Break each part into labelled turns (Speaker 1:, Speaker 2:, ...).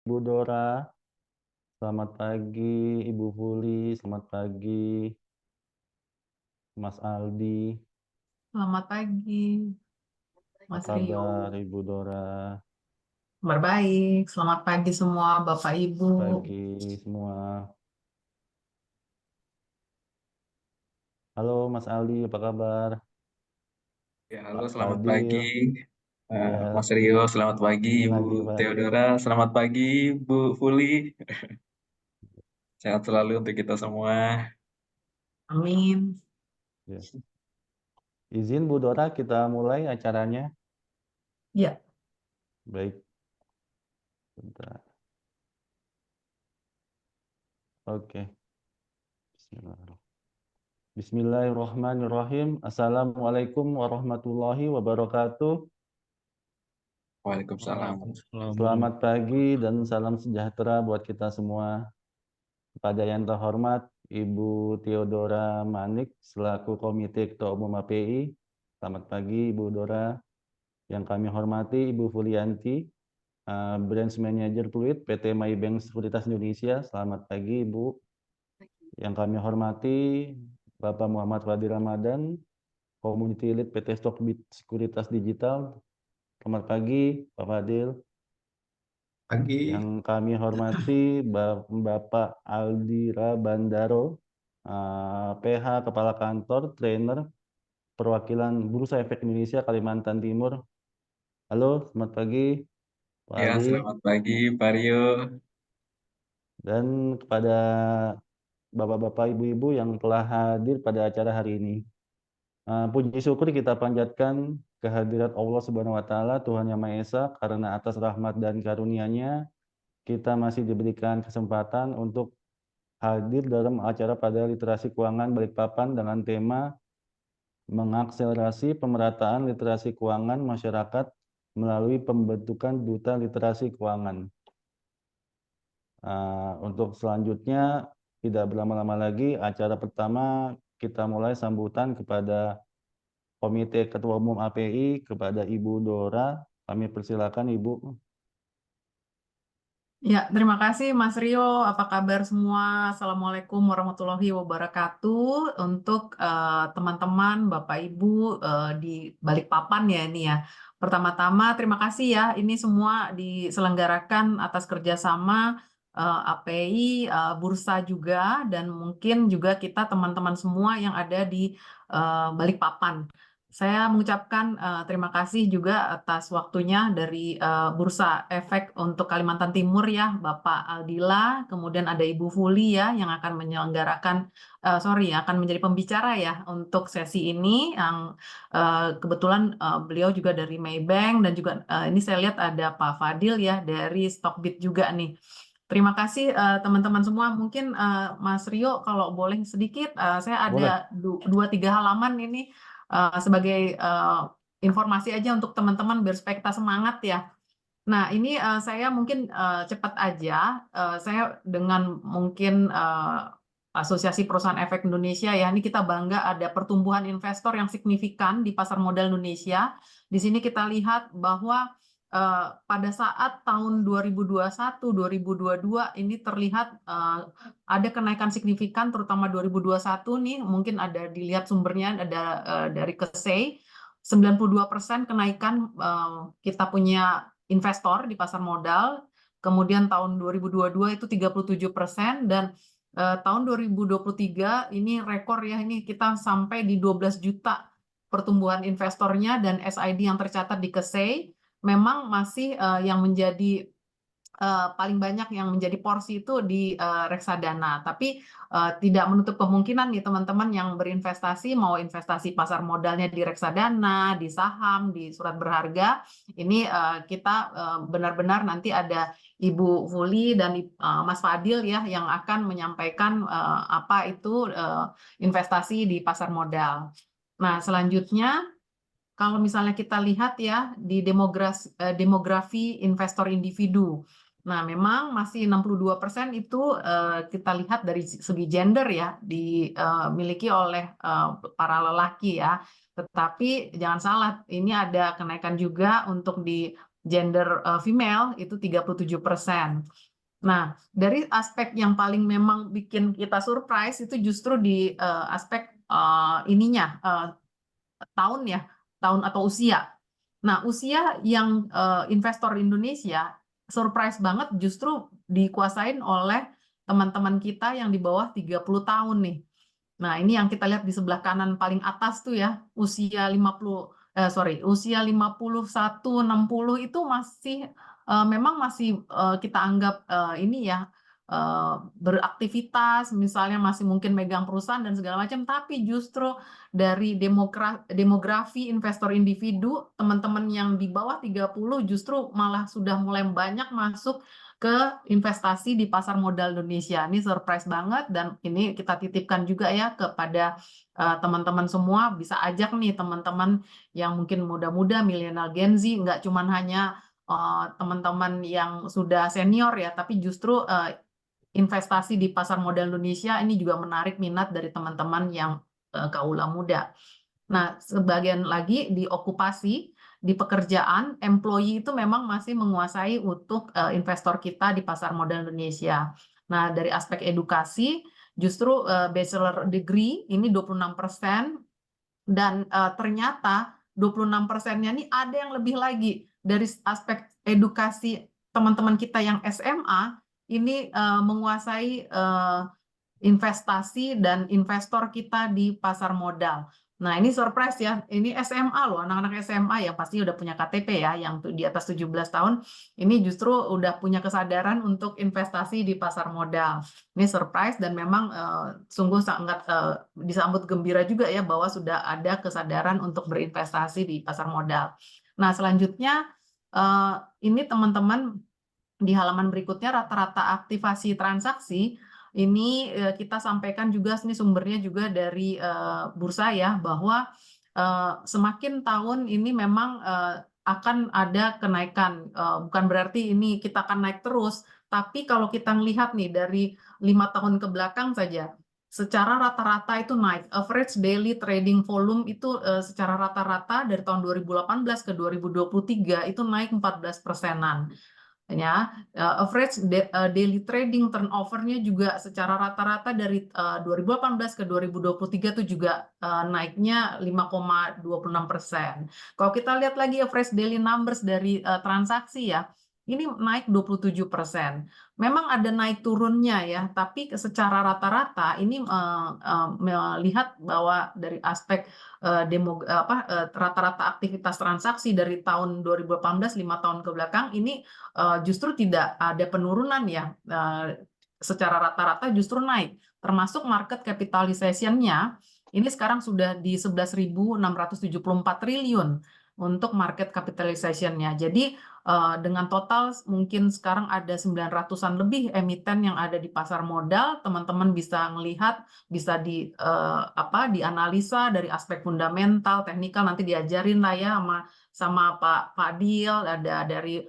Speaker 1: Ibu Dora, selamat pagi Ibu Fuli, selamat pagi Mas Aldi.
Speaker 2: Selamat pagi,
Speaker 1: Apa
Speaker 2: Mas Rio.
Speaker 1: kabar Ibu Dora?
Speaker 2: Kabar baik. Selamat pagi semua Bapak Ibu.
Speaker 1: Pagi semua. Halo Mas Aldi, apa kabar?
Speaker 3: Ya, halo,
Speaker 1: Pak
Speaker 3: selamat pagi,
Speaker 1: Fadil,
Speaker 3: Mas
Speaker 1: iya,
Speaker 3: Rio. Selamat pagi,
Speaker 1: ini
Speaker 3: Ibu
Speaker 1: lagi Fadil.
Speaker 3: Theodora. Selamat pagi, Bu Fuli. Sehat selalu untuk kita semua.
Speaker 2: Amin.
Speaker 1: Ya. Izin Bu Dora, kita mulai acaranya.
Speaker 2: Ya,
Speaker 1: Baik, bentar. Oke, Bismillahirrahmanirrahim. Bismillahirrahmanirrahim. Assalamualaikum warahmatullahi wabarakatuh.
Speaker 3: Waalaikumsalam.
Speaker 1: Selamat pagi dan salam sejahtera buat kita semua. Kepada yang terhormat Ibu Theodora Manik selaku Komite Ketua Umum API. Selamat pagi Ibu Dora. Yang kami hormati Ibu Fulianti, Branch Manager Fluid PT Maybank Sekuritas Indonesia. Selamat pagi Ibu. Yang kami hormati Bapak Muhammad Fadil Ramadan, Community Lead PT Stockbit Sekuritas Digital. Selamat pagi Pak Fadil.
Speaker 3: Pagi.
Speaker 1: Yang kami hormati Bapak Aldira Bandaro, PH Kepala Kantor, Trainer, Perwakilan Bursa Efek Indonesia Kalimantan Timur. Halo, selamat pagi Pak
Speaker 3: Ya,
Speaker 1: Aldi.
Speaker 3: selamat pagi, Pak Rio.
Speaker 1: Dan kepada Bapak-Bapak, Ibu-Ibu yang telah hadir pada acara hari ini. Puji syukur kita panjatkan kehadirat Allah Subhanahu wa Ta'ala, Tuhan Yang Maha Esa, karena atas rahmat dan karunia-Nya kita masih diberikan kesempatan untuk hadir dalam acara pada literasi keuangan Balikpapan dengan tema mengakselerasi pemerataan literasi keuangan masyarakat melalui pembentukan duta literasi keuangan. Untuk selanjutnya tidak berlama-lama lagi, acara pertama kita mulai sambutan kepada Komite Ketua Umum API kepada Ibu Dora. Kami persilakan Ibu.
Speaker 2: ya, terima kasih Mas Rio. Apa kabar semua? Assalamualaikum warahmatullahi wabarakatuh. Untuk teman-teman, Bapak Ibu di Balikpapan ya ini ya. Pertama-tama terima kasih ya. Ini semua diselenggarakan atas kerjasama API, Bursa juga, dan mungkin juga kita teman-teman semua yang ada di Balikpapan. Saya mengucapkan terima kasih juga atas waktunya dari Bursa Efek untuk Kalimantan Timur ya, Bapak Aldila, kemudian ada Ibu Fuli ya yang akan menyelenggarakan, akan menjadi pembicara ya untuk sesi ini yang kebetulan beliau juga dari Maybank dan juga ini saya lihat ada Pak Fadil ya dari Stockbit juga nih. Terima kasih teman-teman semua. Mungkin Mas Rio kalau boleh sedikit, saya
Speaker 1: Boleh.
Speaker 2: ada 2-3 halaman ini sebagai informasi aja untuk teman-teman biar supaya kita semangat ya. Nah, ini saya mungkin cepat aja. Saya dengan mungkin Asosiasi Perusahaan Efek Indonesia ya, ini kita bangga ada pertumbuhan investor yang signifikan di pasar modal Indonesia. Di sini kita lihat bahwa pada saat tahun 2021-2022 ini terlihat ada kenaikan signifikan, terutama 2021 nih, mungkin ada dilihat sumbernya ada dari KSEI, 92% kenaikan kita punya investor di pasar modal. Kemudian tahun 2022 itu 37% dan tahun 2023 ini rekor ya, ini kita sampai di 12 juta pertumbuhan investornya dan SID yang tercatat di KSEI memang masih yang menjadi paling banyak yang menjadi porsi itu di reksadana. Tapi tidak menutup kemungkinan nih teman-teman yang berinvestasi mau investasi pasar modalnya di reksadana, di saham, di surat berharga. Ini kita benar-benar nanti ada Ibu Fuli dan Mas Fadil ya yang akan menyampaikan apa itu investasi di pasar modal. Nah, selanjutnya kalau misalnya kita lihat ya di demografi investor individu. Nah, memang masih 62% itu kita lihat dari segi gender ya dimiliki oleh para lelaki ya. Tetapi jangan salah, ini ada kenaikan juga untuk di gender female itu 37%. Nah, dari aspek yang paling memang bikin kita surprise itu justru di aspek ininya tahun atau usia. Nah, usia yang investor Indonesia surprise banget justru dikuasain oleh teman-teman kita yang di bawah 30 tahun nih. Nah, ini yang kita lihat di sebelah kanan paling atas tuh ya, usia 51, 60 itu masih memang masih kita anggap ini ya beraktivitas, misalnya masih mungkin megang perusahaan dan segala macam, tapi justru dari demografi investor individu, teman-teman yang di bawah 30 justru malah sudah mulai banyak masuk ke investasi di pasar modal Indonesia. Ini surprise banget dan ini kita titipkan juga ya kepada teman-teman semua, bisa ajak nih teman-teman yang mungkin muda-muda, milenial Gen Z, nggak cuman hanya teman-teman yang sudah senior ya, tapi justru investasi di pasar modal Indonesia ini juga menarik minat dari teman-teman yang kaula muda. Nah, sebagian lagi di okupasi, di pekerjaan, employee itu memang masih menguasai untuk investor kita di pasar modal Indonesia. Nah, dari aspek edukasi, justru bachelor degree ini 26%, dan ternyata 26%-nya ini ada yang lebih lagi dari aspek edukasi teman-teman kita yang SMA, ini menguasai investasi dan investor kita di pasar modal. Nah, ini surprise ya. Ini SMA loh, anak-anak SMA yang pasti udah punya KTP ya, yang di atas 17 tahun, ini justru udah punya kesadaran untuk investasi di pasar modal. Ini surprise dan memang sungguh sangat disambut gembira juga ya bahwa sudah ada kesadaran untuk berinvestasi di pasar modal. Nah, selanjutnya ini teman-teman di halaman berikutnya rata-rata aktivasi transaksi ini kita sampaikan juga, ini sumbernya juga dari bursa ya, bahwa semakin tahun ini memang akan ada kenaikan. Bukan berarti ini kita akan naik terus, tapi kalau kita melihat nih dari 5 tahun ke belakang saja, secara rata-rata itu naik. Average daily trading volume itu secara rata-rata dari tahun 2018 ke 2023 itu naik 14%-an. Ya, average daily trading turnover-nya juga secara rata-rata dari 2018 ke 2023 itu juga naiknya 5,26%. Kalau kita lihat lagi average daily numbers dari transaksi ya, ini naik 27%. Memang ada naik turunnya ya, tapi secara rata-rata ini melihat bahwa dari aspek rata-rata aktivitas transaksi dari tahun 2018 5 tahun ke belakang ini justru tidak ada penurunan ya, secara rata-rata justru naik, termasuk market capitalization-nya ini sekarang sudah di 11.674 triliun untuk market capitalization-nya. Jadi dengan total mungkin sekarang ada 900-an lebih emiten yang ada di pasar modal, teman-teman bisa melihat, bisa dianalisa dari aspek fundamental, teknikal, nanti diajarin lah ya sama Pak Fadil, ada dari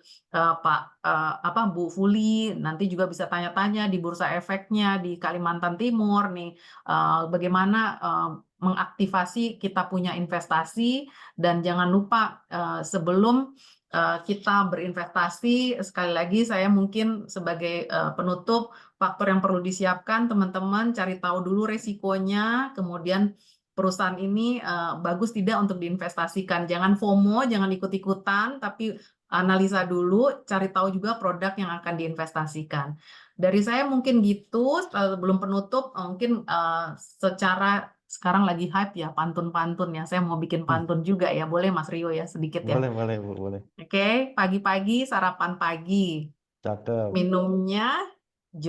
Speaker 2: Bu Fuli, nanti juga bisa tanya-tanya di Bursa Efeknya di Kalimantan Timur nih, bagaimana mengaktifasi kita punya investasi, dan jangan lupa sebelum kita berinvestasi, sekali lagi saya mungkin sebagai penutup, faktor yang perlu disiapkan teman-teman, cari tahu dulu resikonya, kemudian perusahaan ini bagus tidak untuk diinvestasikan. Jangan FOMO, jangan ikut-ikutan, tapi analisa dulu, cari tahu juga produk yang akan diinvestasikan. Dari saya mungkin gitu, belum penutup, mungkin secara sekarang lagi hype ya pantun-pantun ya. Saya mau bikin pantun juga ya. Boleh Mas Rio ya sedikit ya.
Speaker 1: Boleh Bu, boleh.
Speaker 2: Oke, pagi-pagi sarapan pagi.
Speaker 1: Cakep,
Speaker 2: Minumnya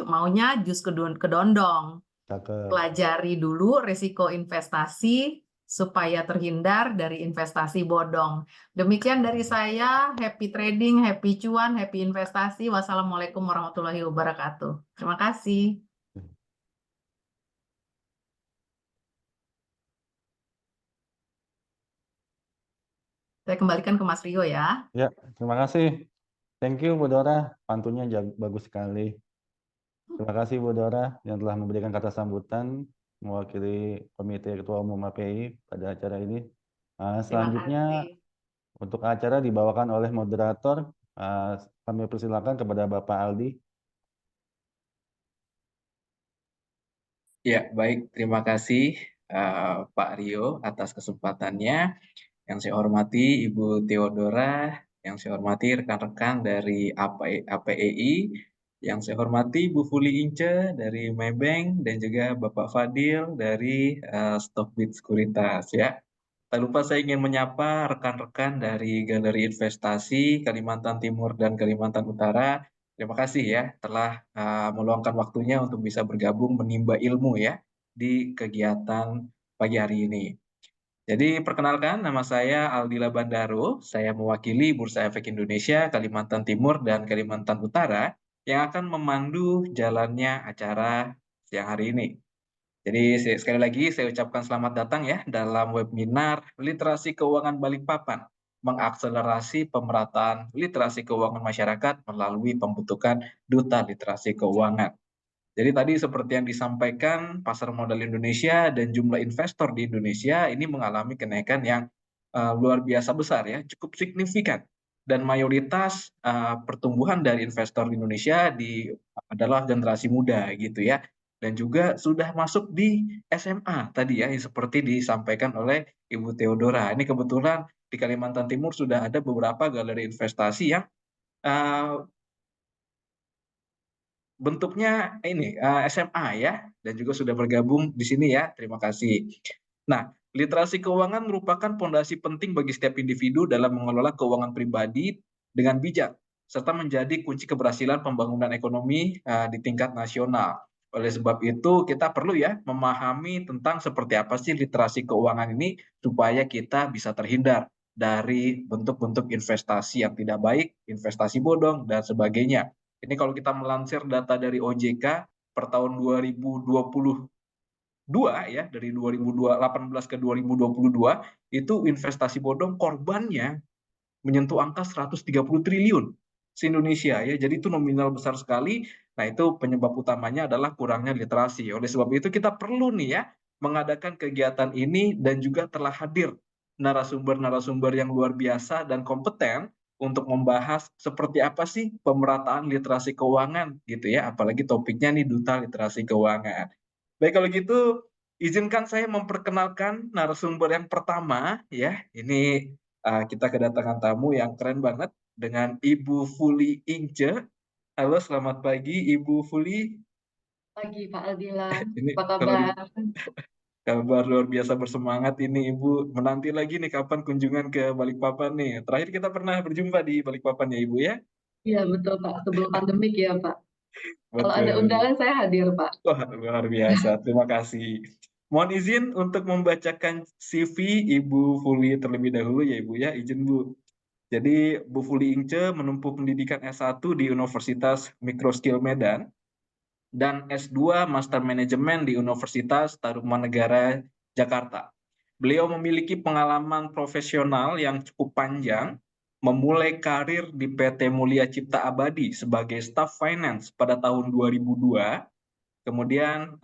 Speaker 2: maunya jus kedondong.
Speaker 1: cakep.
Speaker 2: Pelajari dulu risiko investasi supaya terhindar dari investasi bodong. Demikian dari saya, happy trading, happy cuan, happy investasi. Wassalamualaikum warahmatullahi wabarakatuh. Terima kasih. Saya kembalikan ke Mas Rio ya.
Speaker 1: Ya, terima kasih. Thank you Bu Dora, pantunnya bagus sekali. Terima kasih Bu Dora yang telah memberikan kata sambutan mewakili Komite Ketua Umum API pada acara ini.
Speaker 2: Terima
Speaker 1: Selanjutnya
Speaker 2: kasih.
Speaker 1: Untuk acara dibawakan oleh moderator. Kami persilakan kepada Bapak Aldi.
Speaker 3: Ya, baik. Terima kasih Pak Rio atas kesempatannya. Yang saya hormati Ibu Theodora, yang saya hormati rekan-rekan dari APEI, yang saya hormati Bu Fuli Ince dari Maybank, dan juga Bapak Fadil dari Stockbit Sekuritas ya. Tak lupa saya ingin menyapa rekan-rekan dari Galeri Investasi Kalimantan Timur dan Kalimantan Utara. Terima kasih ya telah meluangkan waktunya untuk bisa bergabung menimba ilmu ya di kegiatan pagi hari ini. Jadi perkenalkan, nama saya Aldila Bandaro, saya mewakili Bursa Efek Indonesia, Kalimantan Timur, dan Kalimantan Utara yang akan memandu jalannya acara siang hari ini. Jadi sekali lagi saya ucapkan selamat datang ya dalam webinar Literasi Keuangan Balikpapan, mengakselerasi pemerataan literasi keuangan masyarakat melalui pembentukan Duta Literasi Keuangan. Jadi tadi seperti yang disampaikan, pasar modal Indonesia dan jumlah investor di Indonesia ini mengalami kenaikan yang luar biasa besar ya, cukup signifikan. Dan mayoritas pertumbuhan dari investor di Indonesia adalah generasi muda gitu ya. Dan juga sudah masuk di SMA tadi ya, seperti disampaikan oleh Ibu Theodora. Ini kebetulan di Kalimantan Timur sudah ada beberapa galeri investasi yang bentuknya ini SMA ya, dan juga sudah bergabung di sini ya. Terima kasih. Nah, literasi keuangan merupakan fondasi penting bagi setiap individu dalam mengelola keuangan pribadi dengan bijak, serta menjadi kunci keberhasilan pembangunan ekonomi di tingkat nasional. Oleh sebab itu, kita perlu ya memahami tentang seperti apa sih literasi keuangan ini supaya kita bisa terhindar dari bentuk-bentuk investasi yang tidak baik, investasi bodong, dan sebagainya. Ini kalau kita melansir data dari OJK per tahun 2022 ya, dari 2018 ke 2022, itu investasi bodong korbannya menyentuh angka 130 triliun se-Indonesia ya. Jadi itu nominal besar sekali. Nah, itu penyebab utamanya adalah kurangnya literasi. Oleh sebab itu kita perlu nih ya mengadakan kegiatan ini, dan juga telah hadir narasumber-narasumber yang luar biasa dan kompeten untuk membahas seperti apa sih pemerataan literasi keuangan gitu ya. Apalagi topiknya nih Duta Literasi Keuangan. Baik, kalau gitu izinkan saya memperkenalkan narasumber yang pertama ya. Ini kita kedatangan tamu yang keren banget dengan Ibu Fuli Ince. Halo, selamat pagi Ibu Fuli.
Speaker 4: Pagi Pak Aldila,
Speaker 3: Ini
Speaker 4: apa
Speaker 3: kalau
Speaker 4: kabar?
Speaker 3: kabar luar biasa bersemangat ini Ibu. Menanti lagi nih kapan kunjungan ke Balikpapan nih. Terakhir kita pernah berjumpa di Balikpapan ya Ibu ya.
Speaker 4: Iya betul Pak, sebelum pandemik ya Pak. Kalau ada
Speaker 3: Betul.
Speaker 4: undangan saya hadir Pak.
Speaker 3: Wah, luar biasa. Terima kasih. Mohon izin untuk membacakan CV Ibu Fuli terlebih dahulu ya Ibu ya. Izin Bu. Jadi Bu Fuli Ince menempuh pendidikan S1 di Universitas Microskill Medan dan S2 Master Manajemen di Universitas Tarumanegara Jakarta. Beliau memiliki pengalaman profesional yang cukup panjang, memulai karir di PT Mulia Cipta Abadi sebagai Staff Finance pada tahun 2002, kemudian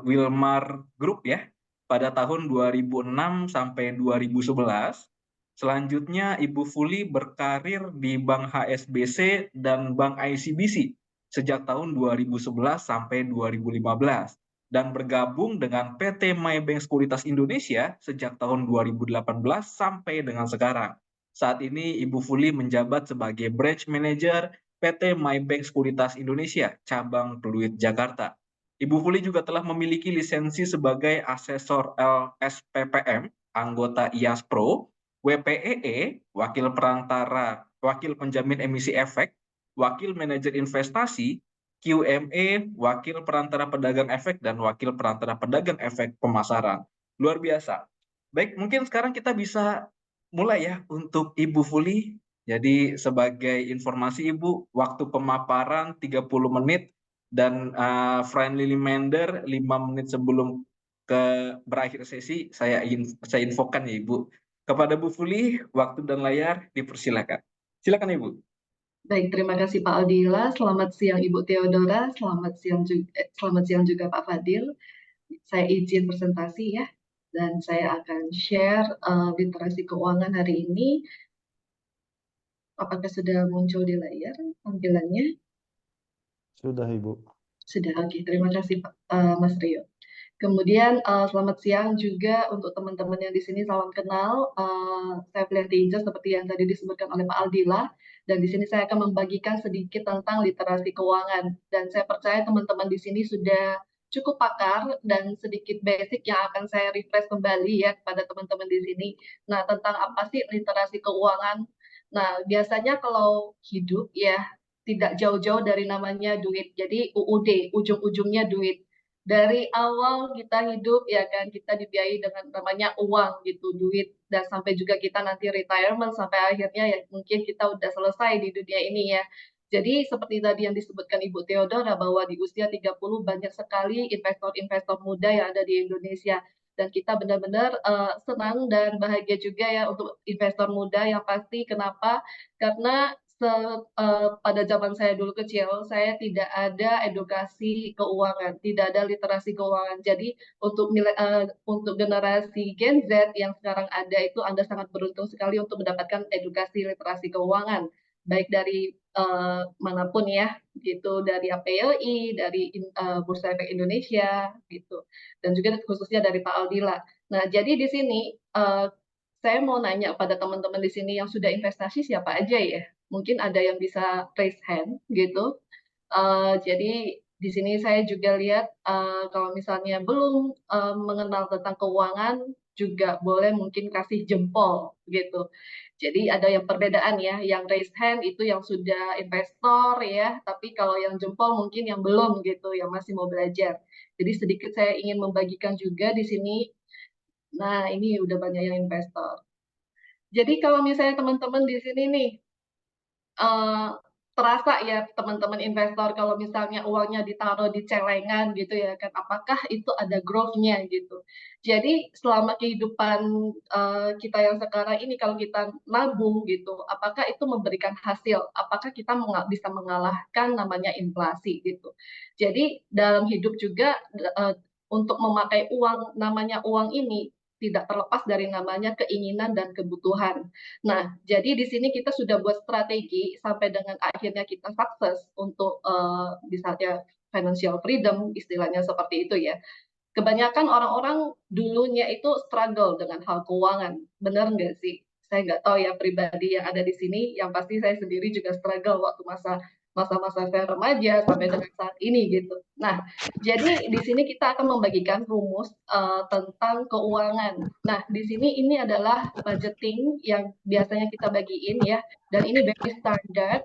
Speaker 3: Wilmar Group ya pada tahun 2006 sampai 2011. Selanjutnya Ibu Fuli berkarir di Bank HSBC dan Bank ICBC sejak tahun 2011 sampai 2015 dan bergabung dengan PT Maybank Sekuritas Indonesia sejak tahun 2018 sampai dengan sekarang. Saat ini Ibu Fuli menjabat sebagai Branch Manager PT Maybank Sekuritas Indonesia, cabang Pluit Jakarta. Ibu Fuli juga telah memiliki lisensi sebagai asesor LSPPM, anggota IAS Pro, WPEE, wakil perantara, wakil penjamin emisi efek, wakil manajer investasi, QME, wakil perantara pedagang efek, dan wakil perantara pedagang efek pemasaran. Luar biasa. Baik, mungkin sekarang kita bisa mulai ya untuk Ibu Fuli. Jadi sebagai informasi Ibu, waktu pemaparan 30 menit dan friendly reminder 5 menit sebelum berakhir sesi saya infokan ya Ibu. Kepada Bu Fuli, waktu dan layar dipersilakan. Silakan Ibu.
Speaker 4: Baik, terima kasih Pak Aldila. Selamat siang Ibu Theodora, selamat siang juga Pak Fadil. Saya izin presentasi ya, dan saya akan share literasi keuangan hari ini. Apakah sudah muncul di layar tampilannya?
Speaker 1: Sudah, Ibu.
Speaker 4: Sudah, oke. Terima kasih, Mas Rio. Kemudian selamat siang juga untuk teman-teman yang di sini, salam kenal. Saya Flianti Inces seperti yang tadi disebutkan oleh Pak Aldila, dan di sini saya akan membagikan sedikit tentang literasi keuangan. Dan saya percaya teman-teman di sini sudah cukup pakar dan sedikit basic yang akan saya refresh kembali ya kepada teman-teman di sini. Nah, tentang apa sih literasi keuangan? Nah, biasanya kalau hidup ya tidak jauh-jauh dari namanya duit. Jadi UUD, ujung-ujungnya duit. Dari awal kita hidup ya kan kita dibiayai dengan namanya uang gitu, duit, dan sampai juga kita nanti retirement sampai akhirnya ya mungkin kita udah selesai di dunia ini ya. Jadi seperti tadi yang disebutkan Ibu Theodora bahwa di usia 30 banyak sekali investor-investor muda yang ada di Indonesia, dan kita benar-benar senang dan bahagia juga ya untuk investor muda yang pasti. Kenapa? Karena pada zaman saya dulu kecil, saya tidak ada edukasi keuangan, tidak ada literasi keuangan. Jadi untuk generasi Gen Z yang sekarang ada itu Anda sangat beruntung sekali untuk mendapatkan edukasi literasi keuangan, baik dari manapun ya, gitu, dari APLI, dari Bursa Efek Indonesia, gitu, dan juga khususnya dari Pak Aldila. Nah, jadi di sini saya mau nanya pada teman-teman di sini yang sudah investasi siapa aja ya? Mungkin ada yang bisa raise hand gitu. Jadi di sini saya juga lihat kalau misalnya belum mengenal tentang keuangan juga boleh mungkin kasih jempol gitu. Jadi ada yang perbedaan ya, yang raise hand itu yang sudah investor ya, tapi kalau yang jempol mungkin yang belum gitu, yang masih mau belajar. Jadi sedikit saya ingin membagikan juga di sini. Nah, ini udah banyak yang investor. Jadi kalau misalnya teman-teman di sini nih eh, terasa ya teman-teman investor kalau misalnya uangnya ditaruh di celengan gitu ya kan, apakah itu ada growth-nya gitu. Jadi selama kehidupan kita yang sekarang ini kalau kita nabung gitu, apakah itu memberikan hasil? Apakah kita bisa mengalahkan namanya inflasi gitu. Jadi dalam hidup juga untuk memakai uang namanya uang ini tidak terlepas dari namanya keinginan dan kebutuhan. Nah, jadi di sini kita sudah buat strategi sampai dengan akhirnya kita sukses untuk misalnya financial freedom, istilahnya seperti itu ya. Kebanyakan orang-orang dulunya itu struggle dengan hal keuangan, benar nggak sih? Saya nggak tahu ya pribadi yang ada di sini, yang pasti saya sendiri juga struggle waktu masa-masa saya remaja sampai dengan saat ini gitu. Nah, jadi di sini kita akan membagikan rumus tentang keuangan. Nah, di sini ini adalah budgeting yang biasanya kita bagiin ya, dan ini very standard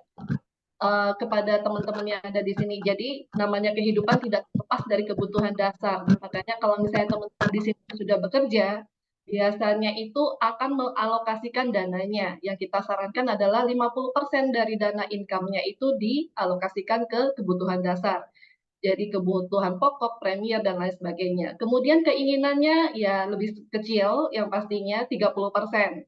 Speaker 4: kepada teman-teman yang ada di sini. Jadi namanya kehidupan tidak lepas dari kebutuhan dasar. Makanya kalau misalnya teman-teman di sini sudah bekerja, biasanya itu akan mengalokasikan dananya. Yang kita sarankan adalah 50% dari dana income-nya itu dialokasikan ke kebutuhan dasar. Jadi kebutuhan pokok, premier, dan lain sebagainya. Kemudian keinginannya ya lebih kecil, yang pastinya 30%.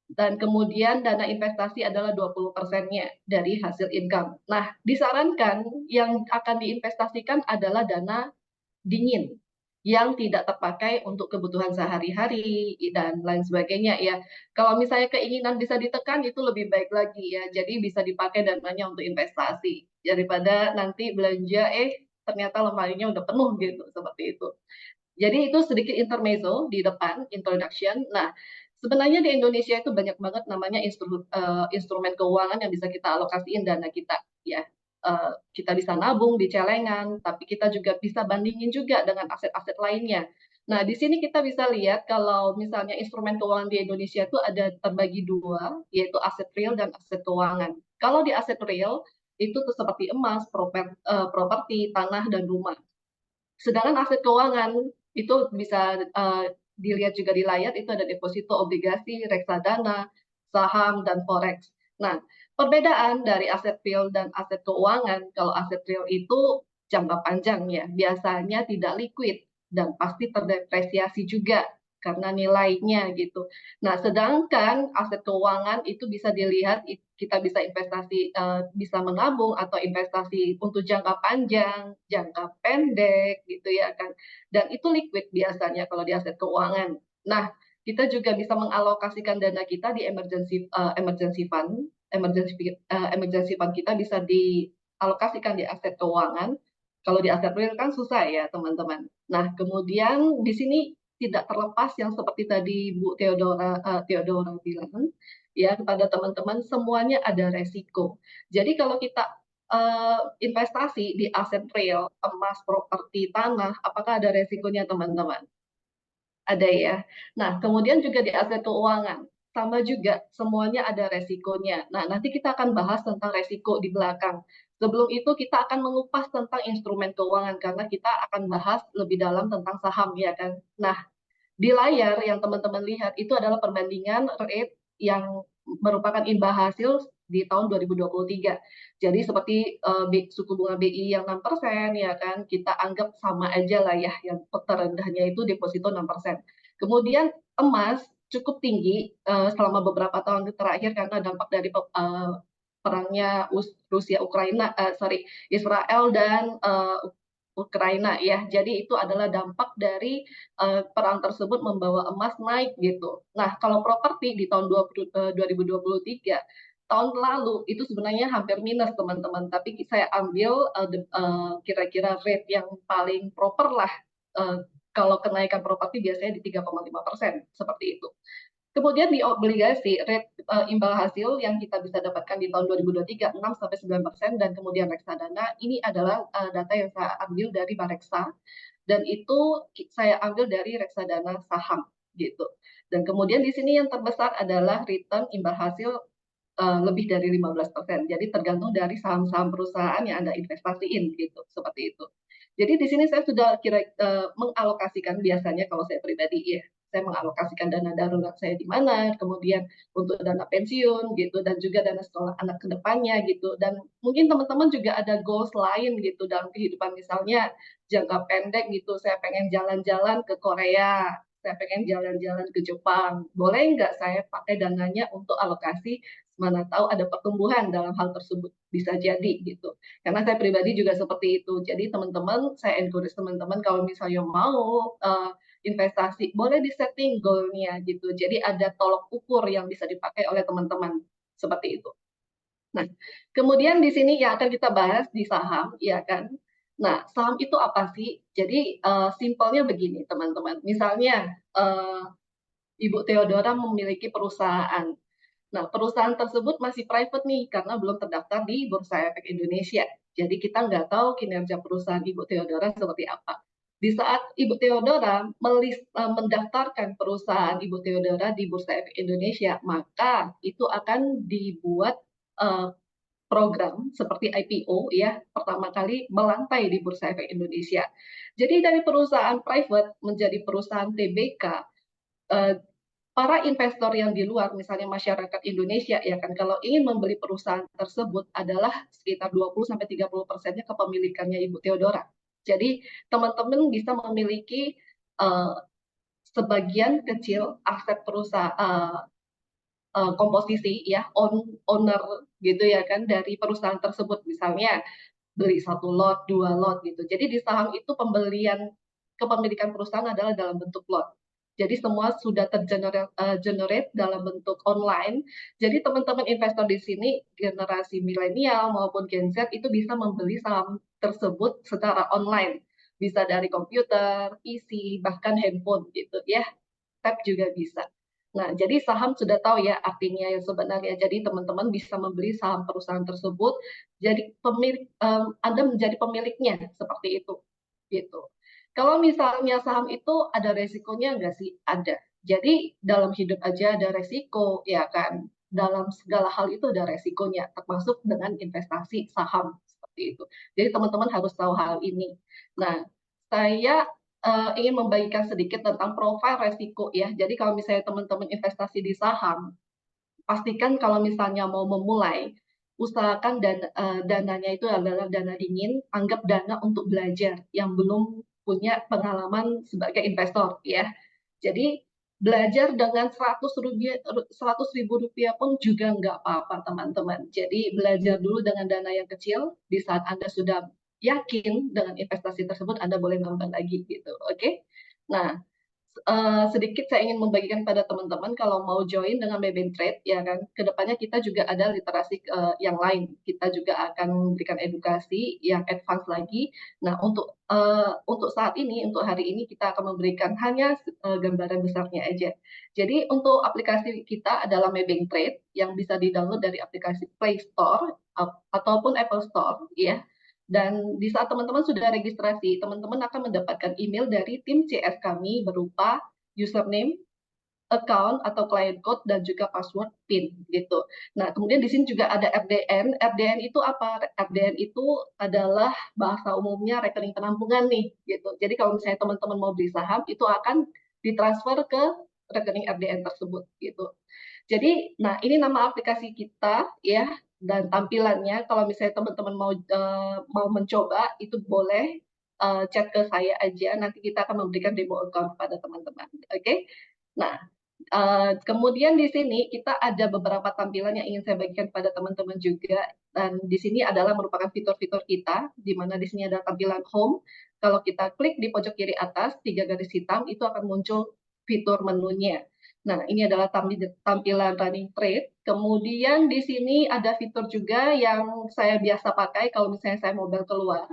Speaker 4: Dan kemudian dana investasi adalah 20%-nya dari hasil income. Nah, disarankan yang akan diinvestasikan adalah dana dingin yang tidak terpakai untuk kebutuhan sehari-hari dan lain sebagainya ya. Kalau misalnya keinginan bisa ditekan itu lebih baik lagi ya. Jadi bisa dipakai dananya untuk investasi daripada nanti belanja ternyata lemarinya udah penuh gitu seperti itu. Jadi itu sedikit intermezzo di depan, introduction. Nah, sebenarnya di Indonesia itu banyak banget namanya instrumen keuangan yang bisa kita alokasiin dana kita, ya. Kita bisa nabung di celengan, tapi kita juga bisa bandingin juga dengan aset-aset lainnya. Nah, di sini kita bisa lihat kalau misalnya instrumen keuangan di Indonesia itu ada terbagi dua, yaitu aset real dan aset keuangan. Kalau di aset real, itu tuh seperti emas, properti, tanah, dan rumah. Sedangkan aset keuangan itu bisa dilihat juga di layar, itu ada deposito, obligasi, reksadana, saham, dan forex. Nah, perbedaan dari aset real dan aset keuangan, kalau aset real itu jangka panjang ya, biasanya tidak liquid dan pasti terdepresiasi juga karena nilainya gitu. Nah, sedangkan aset keuangan itu bisa dilihat kita bisa investasi, bisa menabung atau investasi untuk jangka panjang, jangka pendek gitu ya kan. Dan itu liquid biasanya kalau di aset keuangan. Nah, kita juga bisa mengalokasikan dana kita di emergency fund emergency fund kita bisa dialokasikan di aset keuangan. Kalau di aset real kan susah ya teman-teman. Nah kemudian di sini tidak terlepas yang seperti tadi Bu Theodora bilang ya kepada teman-teman, semuanya ada resiko. Jadi kalau kita investasi di aset real, emas, properti, tanah, apakah ada resikonya teman-teman? Ada ya. Nah, kemudian juga di aset keuangan, sama juga, semuanya ada resikonya. Nah, nanti kita akan bahas tentang resiko di belakang. Sebelum itu kita akan mengupas tentang instrumen keuangan, karena kita akan bahas lebih dalam tentang saham, ya kan? Nah, di layar yang teman-teman lihat itu adalah perbandingan rate yang merupakan imbal hasil di tahun 2023. Jadi seperti suku bunga BI yang 6%, ya kan, kita anggap sama aja lah ya, yang terendahnya itu deposito 6%. Kemudian emas cukup tinggi selama beberapa tahun terakhir karena dampak dari perangnya Israel dan Ukraina ya. Jadi itu adalah dampak dari perang tersebut membawa emas naik gitu. Nah, kalau properti di tahun 2023 tahun lalu itu sebenarnya hampir minus teman-teman, tapi saya ambil kira-kira rate yang paling proper lah. Kalau kenaikan properti biasanya di 3,5% seperti itu. Kemudian di obligasi, rate imbal hasil yang kita bisa dapatkan di tahun 2023 6-9%, dan kemudian reksadana ini adalah data yang saya ambil dari Bareksa, dan itu saya ambil dari reksadana saham gitu. Dan kemudian di sini yang terbesar adalah return imbal hasil lebih dari 15%. Jadi tergantung dari saham-saham perusahaan yang Anda investasiin gitu, seperti itu. Jadi di sini saya sudah mengalokasikan biasanya kalau saya pribadi ya, saya mengalokasikan dana darurat saya di mana, kemudian untuk dana pensiun gitu, dan juga dana sekolah anak ke depannya gitu. Dan mungkin teman-teman juga ada goals lain gitu dalam kehidupan, misalnya jangka pendek gitu, saya pengen jalan-jalan ke Korea, saya pengen jalan-jalan ke Jepang. Boleh nggak saya pakai dananya untuk alokasi, mana tahu ada pertumbuhan dalam hal tersebut, bisa jadi gitu. Karena saya pribadi juga seperti itu. Jadi teman-teman, saya encourage teman-teman kalau misalnya mau investasi, boleh di-setting goal-nya gitu. Jadi ada tolok ukur yang bisa dipakai oleh teman-teman, seperti itu. Nah, kemudian di sini yang akan kita bahas di saham, ya kan? Nah, saham itu apa sih? Jadi simpelnya begini, teman-teman. Misalnya Ibu Theodora memiliki perusahaan. Nah, perusahaan tersebut masih private nih, karena belum terdaftar di Bursa Efek Indonesia. Jadi kita nggak tahu kinerja perusahaan Ibu Theodora seperti apa. Di saat Ibu Theodora mendaftarkan perusahaan Ibu Theodora di Bursa Efek Indonesia, maka itu akan dibuat program seperti IPO ya, pertama kali melantai di Bursa Efek Indonesia. Jadi dari perusahaan private menjadi perusahaan TBK, para investor yang di luar, misalnya masyarakat Indonesia, ya kan, kalau ingin membeli perusahaan tersebut adalah sekitar 20-30%-nya kepemilikannya Ibu Theodora. Jadi teman-teman bisa memiliki sebagian kecil aset perusahaan, komposisi ya, owner gitu ya kan, dari perusahaan tersebut, misalnya beli 1 lot, 2 lot gitu. Jadi di saham itu pembelian kepemilikan perusahaan adalah dalam bentuk lot. Jadi semua sudah tergenerate dalam bentuk online. Jadi teman-teman investor di sini, generasi milenial maupun Gen Z itu bisa membeli saham tersebut secara online. Bisa dari komputer, PC, bahkan handphone gitu ya. Tab juga bisa. Nah, jadi saham sudah tahu ya artinya yang sebenarnya. Jadi teman-teman bisa membeli saham perusahaan tersebut. Jadi Anda menjadi pemiliknya seperti itu, gitu. Kalau misalnya saham itu ada resikonya nggak sih? Ada. Jadi dalam hidup aja ada resiko, ya kan? Dalam segala hal itu ada resikonya, termasuk dengan investasi saham seperti itu. Jadi teman-teman harus tahu hal ini. Nah, saya ingin membagikan sedikit tentang profil resiko ya. Jadi kalau misalnya teman-teman investasi di saham, pastikan kalau misalnya mau memulai, usahakan dananya itu adalah dana dingin, anggap dana untuk belajar yang belum punya pengalaman sebagai investor ya. Jadi belajar dengan 100.000 rupiah pun juga nggak apa-apa teman-teman. Jadi belajar dulu dengan dana yang kecil, di saat Anda sudah yakin dengan investasi tersebut, Anda boleh nambah lagi gitu, oke? Nah, sedikit saya ingin membagikan pada teman-teman kalau mau join dengan Maybank Trade ya kan, kedepannya kita juga ada literasi yang lain, kita juga akan memberikan edukasi yang advance lagi. Nah untuk saat ini, untuk hari ini kita akan memberikan hanya gambaran besarnya aja. Jadi untuk aplikasi kita adalah Maybank Trade yang bisa di-download dari aplikasi Play Store ataupun Apple Store ya. Dan di saat teman-teman sudah registrasi, teman-teman akan mendapatkan email dari tim CS kami berupa username, account atau client code, dan juga password PIN gitu. Nah, kemudian di sini juga ada RDN. RDN itu apa? RDN itu adalah bahasa umumnya rekening penampungan nih gitu. Jadi kalau misalnya teman-teman mau beli saham, itu akan ditransfer ke rekening RDN tersebut gitu. Jadi, nah ini nama aplikasi kita ya, dan tampilannya. Kalau misalnya teman-teman mau mencoba, itu boleh chat ke saya aja. Nanti kita akan memberikan demo account kepada teman-teman. Oke? Nah, kemudian di sini kita ada beberapa tampilan yang ingin saya bagikan pada teman-teman juga. Dan di sini adalah merupakan fitur-fitur kita, di mana di sini ada tampilan home. Kalau kita klik di pojok kiri atas, 3 garis hitam, itu akan muncul fitur menunya. Nah, ini adalah tampilan running trade. Kemudian di sini ada fitur juga yang saya biasa pakai kalau misalnya saya mau keluar.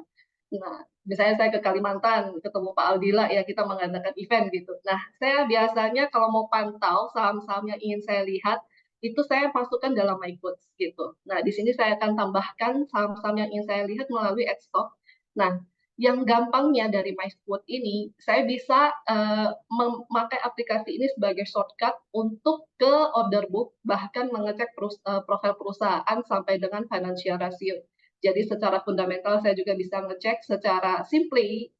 Speaker 4: Nah, misalnya saya ke Kalimantan, ketemu Pak Aldila, ya kita mengadakan event gitu. Nah, saya biasanya kalau mau pantau saham-saham yang ingin saya lihat, itu saya masukkan dalam My Quotes gitu. Nah, di sini saya akan tambahkan saham-saham yang ingin saya lihat melalui Xstock. Nah, yang gampangnya dari My Quote ini, saya bisa memakai aplikasi ini sebagai shortcut untuk ke order book, bahkan mengecek profil perusahaan sampai dengan financial ratio. Jadi secara fundamental saya juga bisa ngecek secara simply,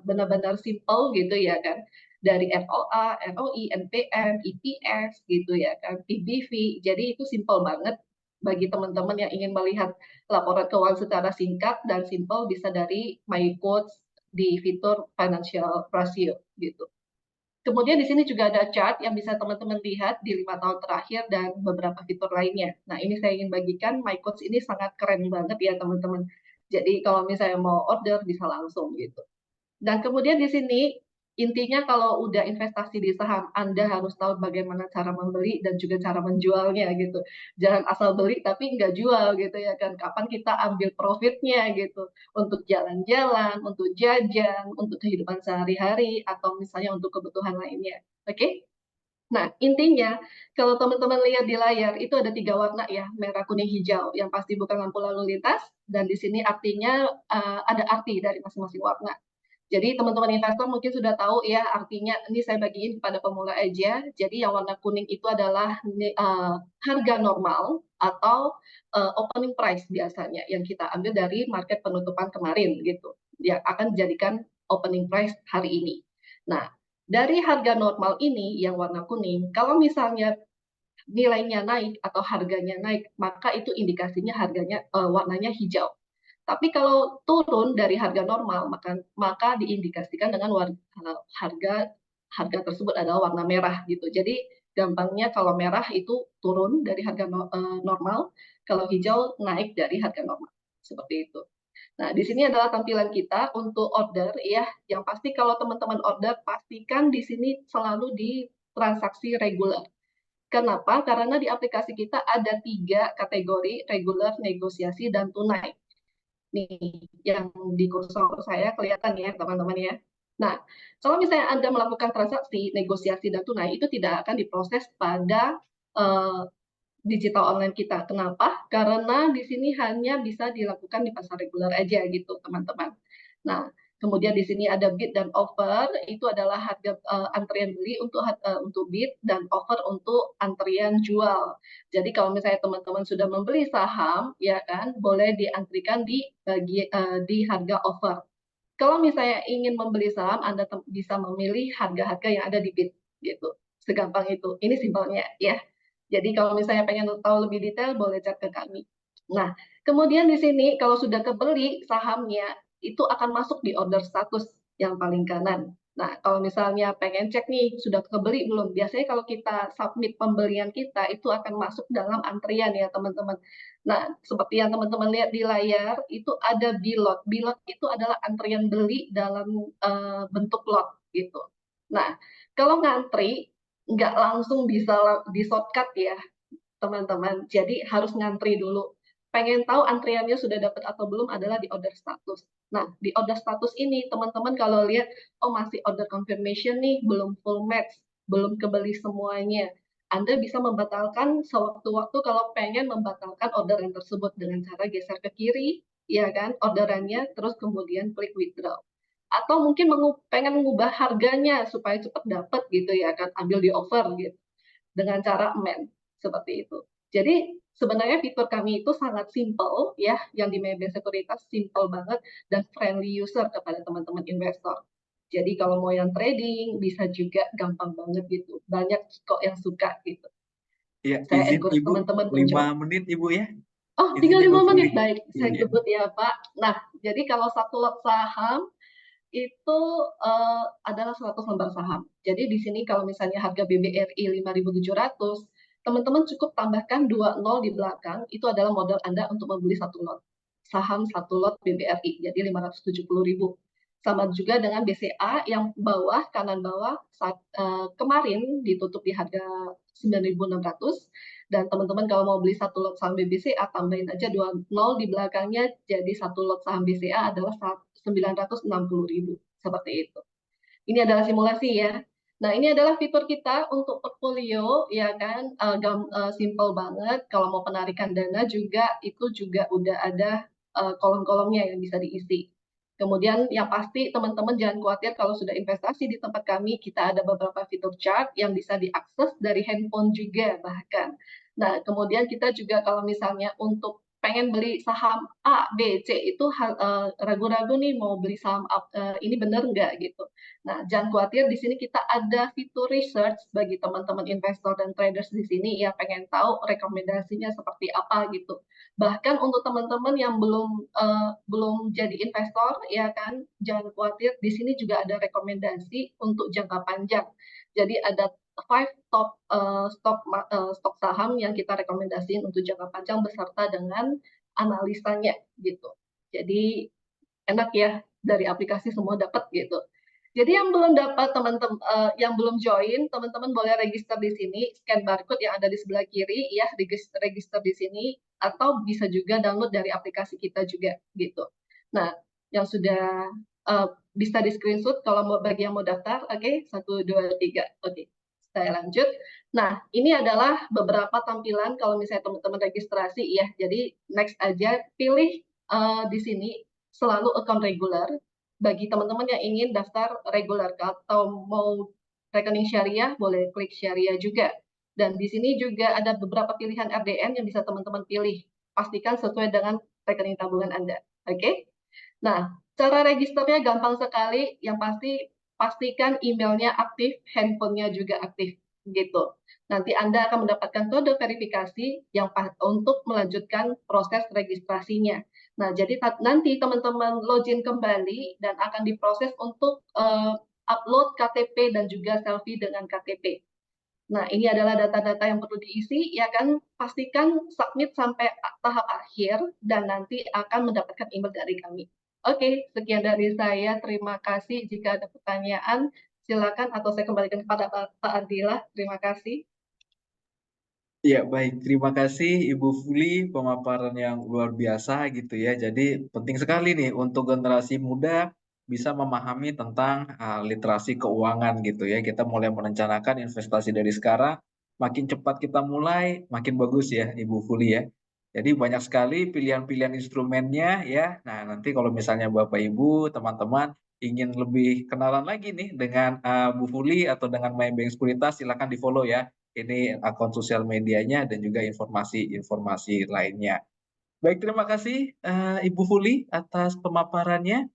Speaker 4: benar-benar simple gitu ya kan, dari ROA, ROI, NPM, EPS gitu ya kan, PBV. Jadi itu simple banget bagi teman-teman yang ingin melihat laporan keuangan secara singkat dan simple, bisa dari My Quotes di fitur financial ratio gitu. Kemudian di sini juga ada chart yang bisa teman-teman lihat di 5 tahun terakhir dan beberapa fitur lainnya. Nah, ini saya ingin bagikan, My Quotes ini sangat keren banget ya teman-teman. Jadi kalau misalnya mau order bisa langsung gitu. Dan kemudian di sini intinya kalau udah investasi di saham, Anda harus tahu bagaimana cara membeli dan juga cara menjualnya gitu. Jangan asal beli tapi nggak jual gitu ya kan. Kapan kita ambil profitnya gitu. Untuk jalan-jalan, untuk jajan, untuk kehidupan sehari-hari, atau misalnya untuk kebutuhan lainnya. Oke? Nah, intinya kalau teman-teman lihat di layar itu ada 3 warna ya, merah, kuning, hijau, yang pasti bukan lampu lalu lintas, dan di sini artinya ada arti dari masing-masing warna. Jadi teman-teman investor mungkin sudah tahu ya artinya, ini saya bagiin kepada pemula aja. Jadi yang warna kuning itu adalah harga normal atau opening price biasanya yang kita ambil dari market penutupan kemarin gitu, yang akan dijadikan opening price hari ini. Nah, dari harga normal ini yang warna kuning, kalau misalnya nilainya naik atau harganya naik, maka itu indikasinya harganya warnanya hijau. Tapi kalau turun dari harga normal, maka diindikasikan dengan harga tersebut adalah warna merah gitu. Jadi gampangnya kalau merah itu turun dari harga normal, kalau hijau naik dari harga normal. Seperti itu. Nah, di sini adalah tampilan kita untuk order ya. Yang pasti kalau teman-teman order, pastikan di sini selalu di transaksi reguler. Kenapa? Karena di aplikasi kita ada 3 kategori, reguler, negosiasi, dan tunai. Nih, yang di kursor saya kelihatan ya teman-teman ya. Nah, kalau misalnya Anda melakukan transaksi, negosiasi, dan tunai, itu tidak akan diproses pada digital online kita. Kenapa? Karena di sini hanya bisa dilakukan di pasar reguler aja gitu teman-teman. Nah, kemudian di sini ada bid dan offer, itu adalah harga antrian beli untuk bid, dan offer untuk antrian jual. Jadi kalau misalnya teman-teman sudah membeli saham, ya kan, boleh diantrikan di harga offer. Kalau misalnya ingin membeli saham, Anda bisa memilih harga-harga yang ada di bid, gitu. Segampang itu. Ini simpelnya ya. Jadi kalau misalnya pengen tahu lebih detail, boleh chat ke kami. Nah, kemudian di sini kalau sudah kebeli sahamnya, itu akan masuk di order status yang paling kanan. Nah, kalau misalnya pengen cek nih, sudah kebeli belum? Biasanya kalau kita submit pembelian kita, itu akan masuk dalam antrian ya teman-teman. Nah, seperti yang teman-teman lihat di layar, itu ada bilot. Bilot itu adalah antrian beli dalam bentuk lot gitu. Nah, kalau ngantri nggak langsung bisa di shortcut ya teman-teman. Jadi harus ngantri dulu. Pengen tahu antriannya sudah dapat atau belum adalah di order status. Nah, di order status ini teman-teman kalau lihat, oh masih order confirmation nih, belum full match, belum kebeli semuanya. Anda bisa membatalkan sewaktu-waktu kalau pengen membatalkan orderan tersebut dengan cara geser ke kiri, ya kan, orderannya, terus kemudian klik withdraw. Atau mungkin pengen mengubah harganya supaya cepat dapat gitu ya kan, ambil di offer gitu dengan cara amend seperti itu. Jadi sebenarnya fitur kami itu sangat simple ya, yang di Maybank Sekuritas simple banget dan friendly user kepada teman-teman investor. Jadi kalau mau yang trading bisa juga gampang banget gitu. Banyak kok yang suka gitu.
Speaker 3: Ya,
Speaker 4: Saya
Speaker 3: izin
Speaker 4: encourage
Speaker 3: Ibu
Speaker 4: teman-teman
Speaker 3: 5
Speaker 4: mencoba.
Speaker 3: menit Ibu ya.
Speaker 4: Oh,
Speaker 3: Izin
Speaker 4: tinggal
Speaker 3: Ibu
Speaker 4: 5
Speaker 3: Fuli.
Speaker 4: menit. Baik, saya
Speaker 3: Iya.
Speaker 4: sebut ya Pak. Nah, jadi kalau satu lot saham itu adalah 100 lembar saham. Jadi di sini kalau misalnya harga BBRI 5.700, teman-teman cukup tambahkan 20 di belakang, itu adalah modal Anda untuk membeli satu lot. Saham satu lot BBRI, jadi 570.000. Sama juga dengan BCA yang bawah, kanan bawah, saat kemarin ditutup di harga 9.600, dan teman-teman kalau mau beli satu lot saham BBCA, tambahin aja 20 di belakangnya, jadi satu lot saham BCA adalah 960.000 seperti itu. Ini adalah simulasi ya. Nah, ini adalah fitur kita untuk portfolio ya kan, simple banget. Kalau mau penarikan dana juga itu juga udah ada kolom-kolomnya yang bisa diisi. Kemudian yang pasti teman-teman jangan khawatir kalau sudah investasi di tempat kami, kita ada beberapa fitur chart yang bisa diakses dari handphone juga bahkan. Nah, kemudian kita juga kalau misalnya untuk pengen beli saham A, B, C itu ragu-ragu nih mau beli saham ini benar nggak gitu. Nah, jangan khawatir di sini kita ada fitur research bagi teman-teman investor dan traders di sini yang pengen tahu rekomendasinya seperti apa gitu. Bahkan untuk teman-teman yang belum jadi investor ya kan, jangan khawatir di sini juga ada rekomendasi untuk jangka panjang. Jadi ada 5 top stok saham yang kita rekomendasiin untuk jangka panjang beserta dengan analisanya gitu. Jadi enak ya dari aplikasi semua dapat gitu. Jadi yang belum dapat teman-teman yang belum join, teman-teman boleh register di sini, scan barcode yang ada di sebelah kiri ya, register di sini atau bisa juga download dari aplikasi kita juga gitu. Nah, yang sudah bisa di screenshot kalau mau bagi yang mau daftar, oke, 1 2 3. Oke. Saya lanjut. Nah, ini adalah beberapa tampilan kalau misalnya teman-teman registrasi ya. Jadi next aja pilih di sini selalu account regular. Bagi teman-teman yang ingin daftar regular atau mau rekening syariah, boleh klik syariah juga. Dan di sini juga ada beberapa pilihan RDN yang bisa teman-teman pilih. Pastikan sesuai dengan rekening tabungan Anda. Oke? Nah, cara registernya gampang sekali. Yang pasti pastikan emailnya aktif, handphonenya juga aktif. Gitu. Nanti Anda akan mendapatkan kode verifikasi yang untuk melanjutkan proses registrasinya. Nah, jadi nanti teman-teman login kembali dan akan diproses untuk upload KTP dan juga selfie dengan KTP. Nah, ini adalah data-data yang perlu diisi, ya kan? Pastikan submit sampai tahap akhir dan nanti akan mendapatkan email dari kami. Oke, sekian dari saya. Terima kasih. Jika ada pertanyaan, silakan atau saya kembalikan kepada Pak Ardila. Terima kasih.
Speaker 3: Ya, baik. Terima kasih Ibu Fuli, pemaparan yang luar biasa gitu ya. Jadi penting sekali nih untuk generasi muda bisa memahami tentang literasi keuangan gitu ya. Kita mulai merencanakan investasi dari sekarang, makin cepat kita mulai, makin bagus ya Ibu Fuli ya. Jadi banyak sekali pilihan-pilihan instrumennya ya. Nah, nanti kalau misalnya Bapak Ibu, teman-teman ingin lebih kenalan lagi nih dengan Bu Fuli atau dengan Maybank Sekuritas, silakan di-follow ya. Ini akun sosial medianya dan juga informasi-informasi lainnya. Baik, terima kasih Ibu Fuli atas pemaparannya.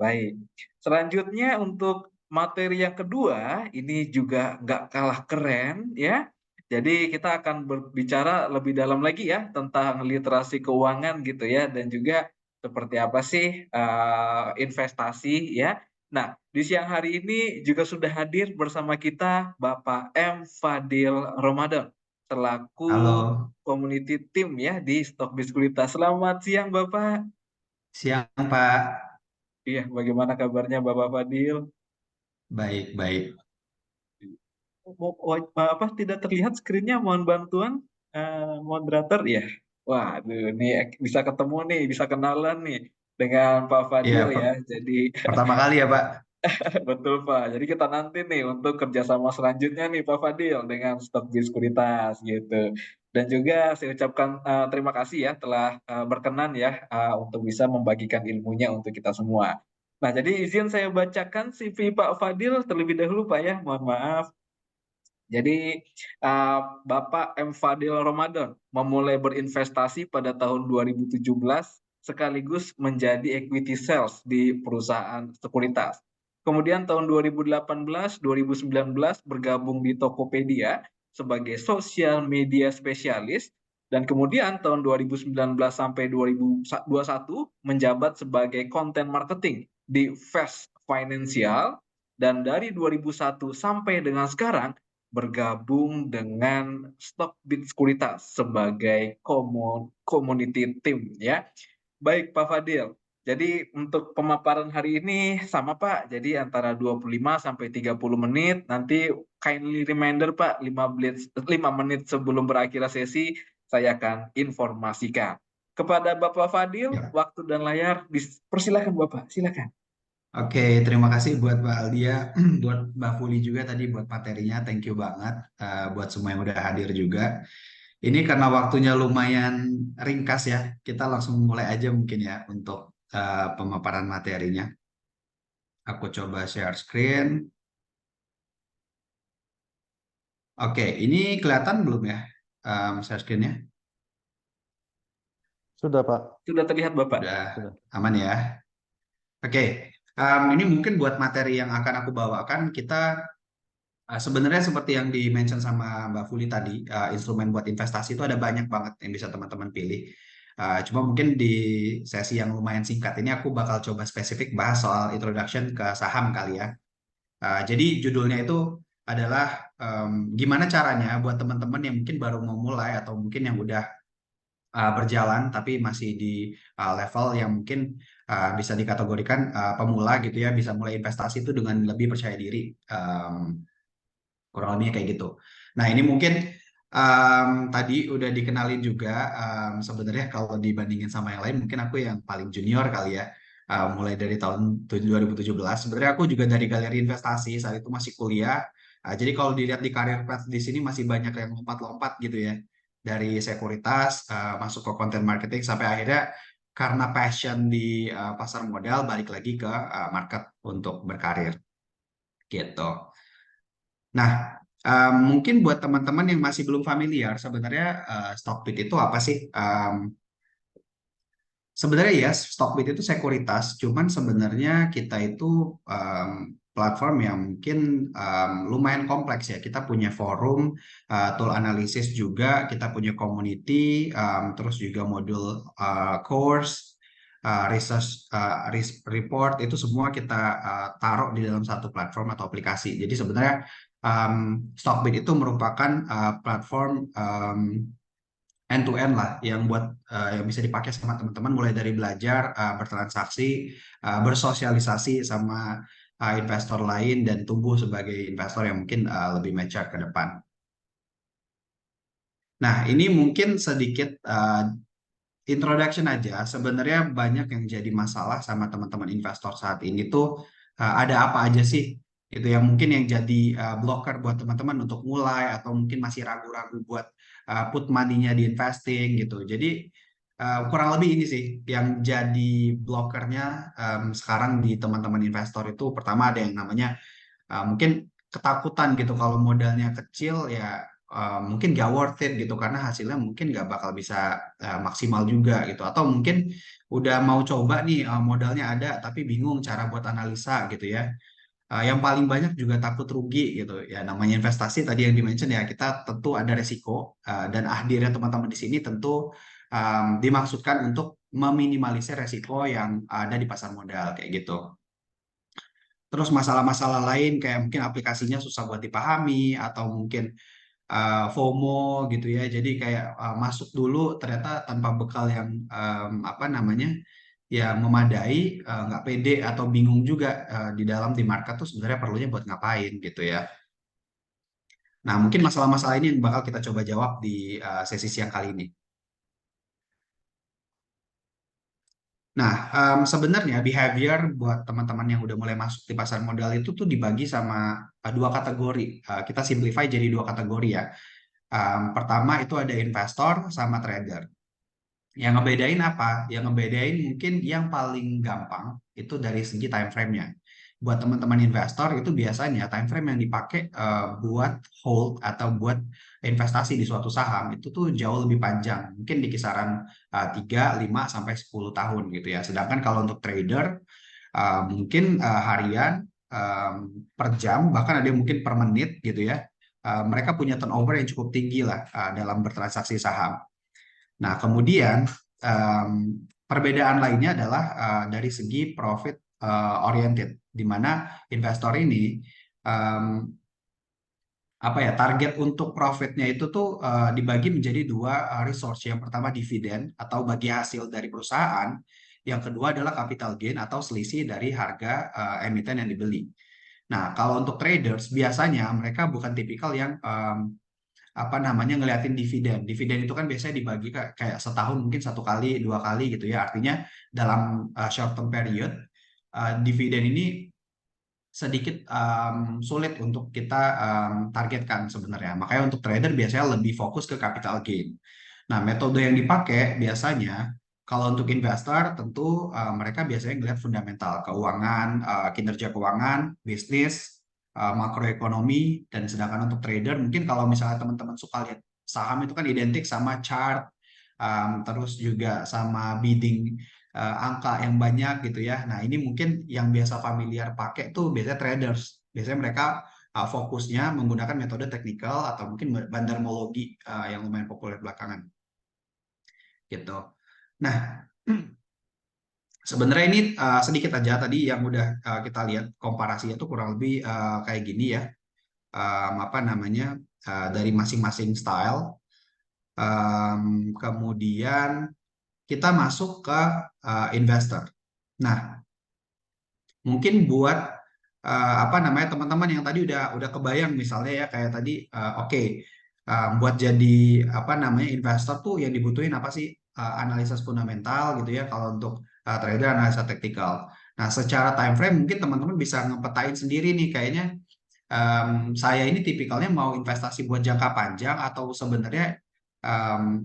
Speaker 3: Baik, selanjutnya untuk materi yang kedua, ini juga nggak kalah keren ya. Jadi kita akan berbicara lebih dalam lagi ya tentang literasi keuangan gitu ya, dan juga seperti apa sih investasi ya. Nah, di siang hari ini juga sudah hadir bersama kita Bapak M. Fadil Ramadan selaku
Speaker 5: Halo,
Speaker 3: community team ya di Stokbis Sekuritas. Selamat siang Bapak.
Speaker 5: siang Pak.
Speaker 3: Iya, bagaimana kabarnya Bapak Fadil?
Speaker 5: Baik, baik.
Speaker 3: Apa tidak terlihat skrinnya? Mohon bantuan moderator ya. Waduh, nih bisa ketemu nih, bisa kenalan nih dengan Pak Fadil
Speaker 5: Iya,
Speaker 3: ya. Jadi
Speaker 5: pertama kali ya, Pak.
Speaker 3: betul Pak. Jadi kita nanti nih untuk kerjasama selanjutnya nih Pak Fadil dengan Stockbit Sekuritas gitu. Dan juga saya ucapkan terima kasih ya telah berkenan ya untuk bisa membagikan ilmunya untuk kita semua. Nah, jadi izin saya bacakan CV Pak Fadil terlebih dahulu Pak ya. Mohon maaf. Jadi Bapak M. Fadil Ramadan memulai berinvestasi pada tahun 2017 sekaligus menjadi equity sales di perusahaan sekuritas. Kemudian tahun 2018-2019 bergabung di Tokopedia sebagai social media spesialis dan kemudian tahun 2019 sampai 2021 menjabat sebagai content marketing di Fast Financial dan dari 2001 sampai dengan sekarang bergabung dengan Stockbit Sekuritas sebagai community team ya. Baik Pak Fadil. Jadi untuk pemaparan hari ini sama Pak. Jadi antara 25 sampai 30 menit. Nanti kindly reminder Pak 5 menit sebelum berakhir sesi saya akan informasikan. Kepada Bapak Fadil,
Speaker 5: Ya.
Speaker 3: waktu dan layar persilakan Bapak, silakan.
Speaker 5: Oke, terima kasih buat Mbak Aldia, buat Mbak Fuli juga tadi buat materinya, thank you banget buat semua yang udah hadir juga. Ini karena waktunya lumayan ringkas ya, kita langsung mulai aja mungkin ya untuk pemaparan materinya. Aku coba share screen. Oke, ini kelihatan belum ya share screen-nya?
Speaker 1: Sudah, Pak.
Speaker 3: Sudah terlihat Bapak?
Speaker 5: Udah aman ya? Oke, ini mungkin buat materi yang akan aku bawakan, kita sebenarnya seperti yang di-mention sama Mbak Fuli tadi, instrumen buat investasi itu ada banyak banget yang bisa teman-teman pilih. Cuma mungkin di sesi yang lumayan singkat ini aku bakal coba spesifik bahas soal introduction ke saham kali ya. Jadi judulnya itu adalah gimana caranya buat teman-teman yang mungkin baru mau mulai atau mungkin yang udah berjalan tapi masih di level yang mungkin bisa dikategorikan pemula gitu ya, bisa mulai investasi itu dengan lebih percaya diri. Kurang lebihnya kayak gitu. Nah, ini mungkin tadi udah dikenalin juga, sebenarnya kalau dibandingin sama yang lain mungkin aku yang paling junior kali ya. Mulai dari tahun 2017 sebenarnya aku juga dari galeri investasi saat itu masih kuliah. Jadi kalau dilihat di karir path di sini masih banyak yang lompat-lompat gitu ya, dari sekuritas masuk ke content marketing sampai akhirnya karena passion di pasar modal balik lagi ke market untuk berkarir gitu. Nah, mungkin buat teman-teman yang masih belum familiar, sebenarnya Stockbit itu apa sih? Sebenarnya ya, Stockbit itu sekuritas, cuman sebenarnya kita itu platform yang mungkin lumayan kompleks ya. Kita punya forum, tool analisis juga, kita punya community, terus juga modul course, research, report, itu semua kita taruh di dalam satu platform atau aplikasi. Jadi sebenarnya Stockbit itu merupakan platform end to end lah yang buat yang bisa dipakai sama teman-teman mulai dari belajar, bertransaksi, bersosialisasi sama investor lain dan tumbuh sebagai investor yang mungkin lebih mature ke depan. Nah, ini mungkin sedikit introduction aja. Sebenarnya banyak yang jadi masalah sama teman-teman investor saat ini tuh ada apa aja sih? Itu yang mungkin yang jadi blocker buat teman-teman untuk mulai atau mungkin masih ragu-ragu buat put money-nya di investing gitu. Jadi kurang lebih ini sih yang jadi blockernya sekarang di teman-teman investor itu. Pertama ada yang namanya mungkin ketakutan gitu kalau modalnya kecil ya mungkin gak worth it gitu karena hasilnya mungkin gak bakal bisa maksimal juga gitu, atau mungkin udah mau coba nih modalnya ada tapi bingung cara buat analisa gitu ya. Yang paling banyak juga takut rugi gitu ya, namanya investasi tadi yang dimention ya, kita tentu ada resiko dan hadirnya teman-teman di sini tentu dimaksudkan untuk meminimalisir resiko yang ada di pasar modal kayak gitu. Terus masalah-masalah lain kayak mungkin aplikasinya susah buat dipahami atau mungkin FOMO gitu ya. Jadi kayak masuk dulu ternyata tanpa bekal yang apa namanya yang memadai, nggak pede atau bingung juga di dalam di market tuh sebenarnya perlunya buat ngapain gitu ya. Nah, mungkin masalah-masalah ini yang bakal kita coba jawab di sesi siang kali ini. Nah, sebenarnya behavior buat teman-teman yang udah mulai masuk di pasar modal itu tuh dibagi sama dua kategori. Kita simplify jadi dua kategori ya. Pertama itu ada investor sama trader. Yang ngebedain apa? Yang ngebedain mungkin yang paling gampang itu dari segi time frame-nya. Buat teman-teman investor itu biasanya time frame yang dipakai buat hold atau buat investasi di suatu saham itu tuh jauh lebih panjang. Mungkin di kisaran 3, 5, sampai 10 tahun gitu ya. Sedangkan kalau untuk trader mungkin harian, per jam, bahkan ada yang mungkin per menit gitu ya. Mereka punya turnover yang cukup tinggi lah dalam bertransaksi saham. Nah, kemudian perbedaan lainnya adalah dari segi profit oriented, di mana investor ini apa ya, target untuk profitnya itu tuh dibagi menjadi dua resource. Yang pertama dividen atau bagi hasil dari perusahaan, yang kedua adalah capital gain atau selisih dari harga emiten yang dibeli. Nah, kalau untuk traders biasanya mereka bukan tipikal yang apa namanya ngeliatin dividen. Dividen itu kan biasanya dibagi kayak setahun mungkin 1 kali, 2 kali gitu ya. Artinya dalam short term period dividen ini sedikit sulit untuk kita targetkan sebenarnya. Makanya untuk trader biasanya lebih fokus ke capital gain. Nah, metode yang dipakai biasanya kalau untuk investor tentu mereka biasanya melihat fundamental keuangan, kinerja keuangan, bisnis, makroekonomi, dan sedangkan untuk trader mungkin kalau misalnya teman-teman suka lihat saham itu kan identik sama chart, terus juga sama bidding angka yang banyak gitu ya. Nah, ini mungkin yang biasa familiar pakai tuh biasanya traders. Biasanya mereka fokusnya menggunakan metode teknikal atau mungkin bandarmologi yang lumayan populer belakangan. Gitu. Nah, sebenarnya ini sedikit aja tadi yang udah kita lihat komparasinya tuh kurang lebih kayak gini ya. Apa namanya dari masing-masing style. Kemudian kita masuk ke investor. Nah, mungkin buat apa namanya teman-teman yang tadi udah kebayang misalnya ya kayak tadi oke, buat jadi apa namanya investor tuh yang dibutuhin apa sih? Analisis fundamental gitu ya kalau untuk trader analisa teknikal. Nah, secara time frame mungkin teman-teman bisa ngepetain sendiri nih kayaknya saya ini tipikalnya mau investasi buat jangka panjang atau sebenarnya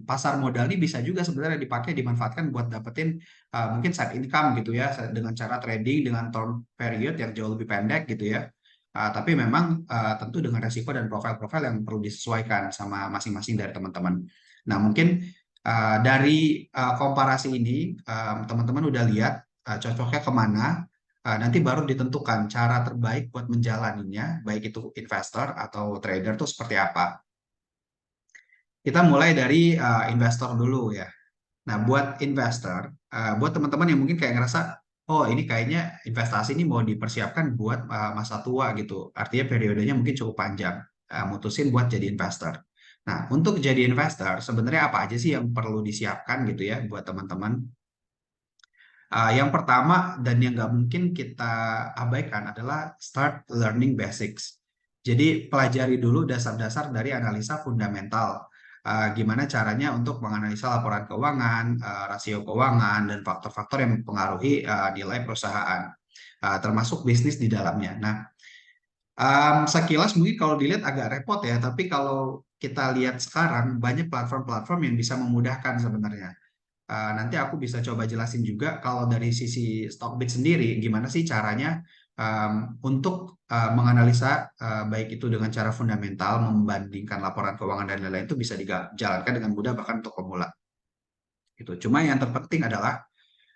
Speaker 5: pasar modal ini bisa juga sebenarnya dipakai dimanfaatkan buat dapetin mungkin side income gitu ya dengan cara trading dengan term period yang jauh lebih pendek gitu ya. Tapi memang tentu dengan resiko dan profil-profil yang perlu disesuaikan sama masing-masing dari teman-teman. Nah, mungkin dari komparasi ini teman-teman udah lihat cocoknya kemana. Nanti baru ditentukan cara terbaik buat menjalaninya, baik itu investor atau trader tuh seperti apa. Kita mulai dari investor dulu ya. Nah, buat investor, buat teman-teman yang mungkin kayak ngerasa, oh ini kayaknya investasi ini mau dipersiapkan buat masa tua gitu. Artinya periodenya mungkin cukup panjang. Mutusin buat jadi investor. Nah, untuk jadi investor, sebenarnya apa aja sih yang perlu disiapkan gitu ya buat teman-teman? Yang pertama dan yang nggak mungkin kita abaikan adalah start learning basics. Jadi pelajari dulu dasar-dasar dari analisa fundamental. Gimana caranya untuk menganalisa laporan keuangan, rasio keuangan, dan faktor-faktor yang mempengaruhi nilai perusahaan, termasuk bisnis di dalamnya. Nah, sekilas mungkin kalau dilihat agak repot ya, tapi kalau kita lihat sekarang banyak platform-platform yang bisa memudahkan sebenarnya. Nanti aku bisa coba jelasin juga kalau dari sisi Stockbit sendiri, gimana sih caranya untuk menganalisa baik itu dengan cara fundamental, membandingkan laporan keuangan dan lain-lain itu bisa dijalankan dengan mudah bahkan untuk pemula. Gitu. Cuma yang terpenting adalah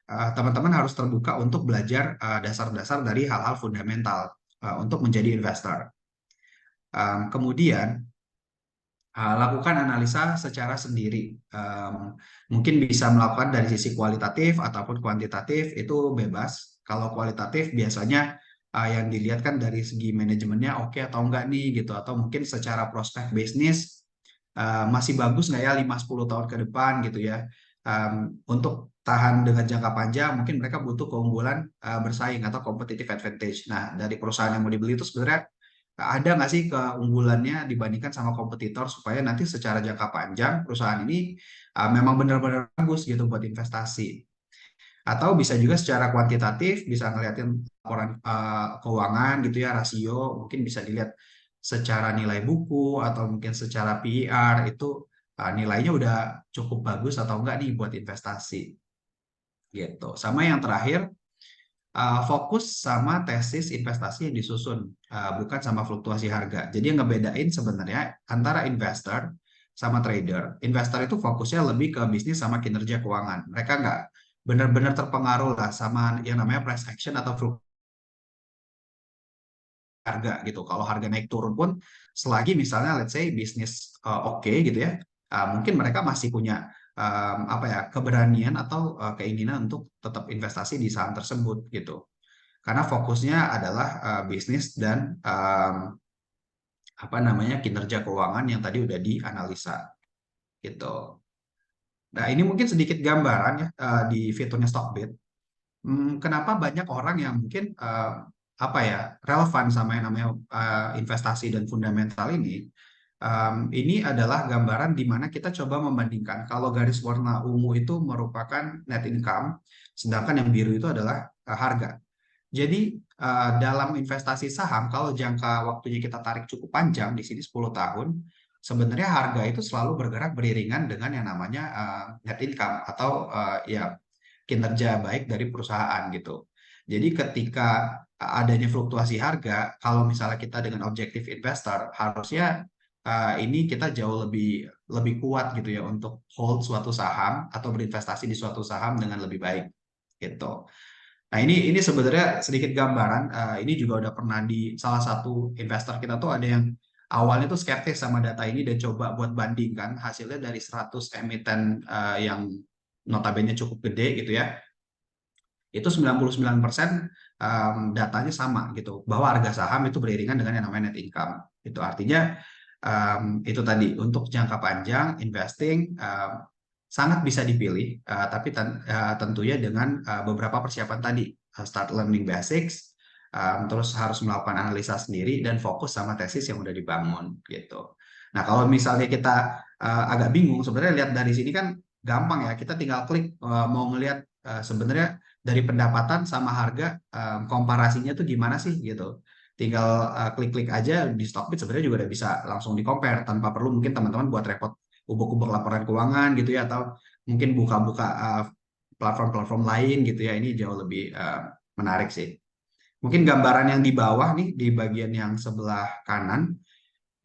Speaker 5: teman-teman harus terbuka untuk belajar dasar-dasar dari hal-hal fundamental untuk menjadi investor. Kemudian lakukan analisa secara sendiri. Mungkin bisa melakukan dari sisi kualitatif ataupun kuantitatif, itu bebas. Kalau kualitatif biasanya yang dilihat kan dari segi manajemennya oke atau enggak nih gitu, atau mungkin secara prospek bisnis masih bagus nggak ya 5-10 tahun ke depan gitu ya. Untuk tahan dengan jangka panjang, mungkin mereka butuh keunggulan bersaing atau competitive advantage. Nah, dari perusahaan yang mau dibeli itu sebenarnya ada nggak sih keunggulannya dibandingkan sama kompetitor supaya nanti secara jangka panjang perusahaan ini memang benar-benar bagus gitu buat investasi. Atau bisa juga secara kuantitatif, bisa ngeliatin laporan keuangan gitu ya, rasio, mungkin bisa dilihat secara nilai buku atau mungkin secara PER itu nilainya udah cukup bagus atau enggak nih buat investasi gitu. Sama yang terakhir, fokus sama tesis investasi yang disusun, bukan sama fluktuasi harga. Jadi yang ngebedain sebenarnya antara investor sama trader. Investor itu fokusnya lebih ke bisnis sama kinerja keuangan. Mereka nggak benar-benar terpengaruh lah sama yang namanya price action atau fluktuasi harga gitu. Kalau harga naik turun pun selagi misalnya let's say bisnis oke gitu ya, mungkin mereka masih punya apa ya, keberanian atau keinginan untuk tetap investasi di saham tersebut gitu. Karena fokusnya adalah bisnis dan apa namanya, kinerja keuangan yang tadi udah dianalisa gitu. Nah, ini mungkin sedikit gambaran ya di fiturnya Stockbit. Kenapa banyak orang yang mungkin apa ya, relevan sama yang namanya investasi dan fundamental ini. Ini adalah gambaran di mana kita coba membandingkan kalau garis warna ungu itu merupakan net income, sedangkan yang biru itu adalah harga. Jadi dalam investasi saham, kalau jangka waktunya kita tarik cukup panjang, di sini 10 tahun, sebenarnya harga itu selalu bergerak beriringan dengan yang namanya net income atau ya kinerja baik dari perusahaan gitu. Jadi ketika adanya fluktuasi harga, kalau misalnya kita dengan objektif investor, harusnya ini kita jauh lebih kuat gitu ya untuk hold suatu saham atau berinvestasi di suatu saham dengan lebih baik gitu. Nah, ini sebenarnya sedikit gambaran. Ini juga udah pernah di salah satu investor kita tuh ada yang awalnya tuh skeptis sama data ini dan coba buat bandingkan hasilnya dari 100 emiten yang notabene cukup gede gitu ya. Itu 99% datanya sama gitu, bahwa harga saham itu beriringan dengan yang namanya net income. Itu artinya itu tadi untuk jangka panjang investing sangat bisa dipilih, tapi tentunya dengan beberapa persiapan tadi, start learning basics, terus harus melakukan analisa sendiri dan fokus sama tesis yang udah dibangun gitu. Nah, kalau misalnya kita agak bingung, sebenarnya lihat dari sini kan gampang ya, kita tinggal klik mau ngelihat sebenarnya dari pendapatan sama harga komparasinya tuh gimana sih gitu. Tinggal klik-klik aja di Stockbit sebenarnya juga udah bisa langsung di-compare tanpa perlu mungkin teman-teman buat repot ubek-ubek laporan keuangan gitu ya, atau mungkin buka-buka platform-platform lain gitu ya. Ini jauh lebih menarik sih. Mungkin gambaran yang di bawah nih, di bagian yang sebelah kanan,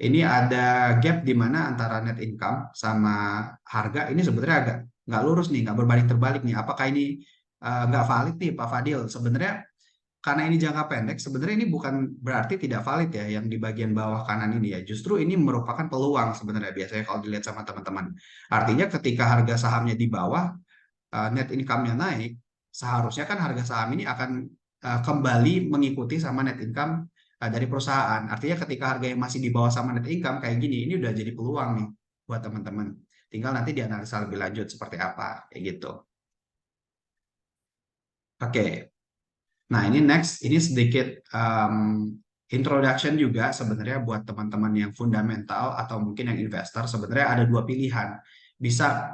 Speaker 5: ini ada gap di mana antara net income sama harga ini sebenarnya agak nggak lurus nih, nggak berbanding terbalik nih. Apakah ini nggak valid nih Pak Fadil? Sebenarnya karena ini jangka pendek, sebenarnya ini bukan berarti tidak valid ya yang di bagian bawah kanan ini ya. Justru ini merupakan peluang sebenarnya biasanya kalau dilihat sama teman-teman. Artinya ketika harga sahamnya di bawah, net income-nya naik, seharusnya kan harga saham ini akan kembali mengikuti sama net income dari perusahaan. Artinya ketika harga yang masih di bawah sama net income kayak gini, ini udah jadi peluang nih buat teman-teman. Tinggal nanti dianalisa lebih lanjut seperti apa, kayak gitu. Oke. Nah, ini next, ini sedikit introduction juga sebenarnya buat teman-teman yang fundamental atau mungkin yang investor. Sebenarnya ada dua pilihan. Bisa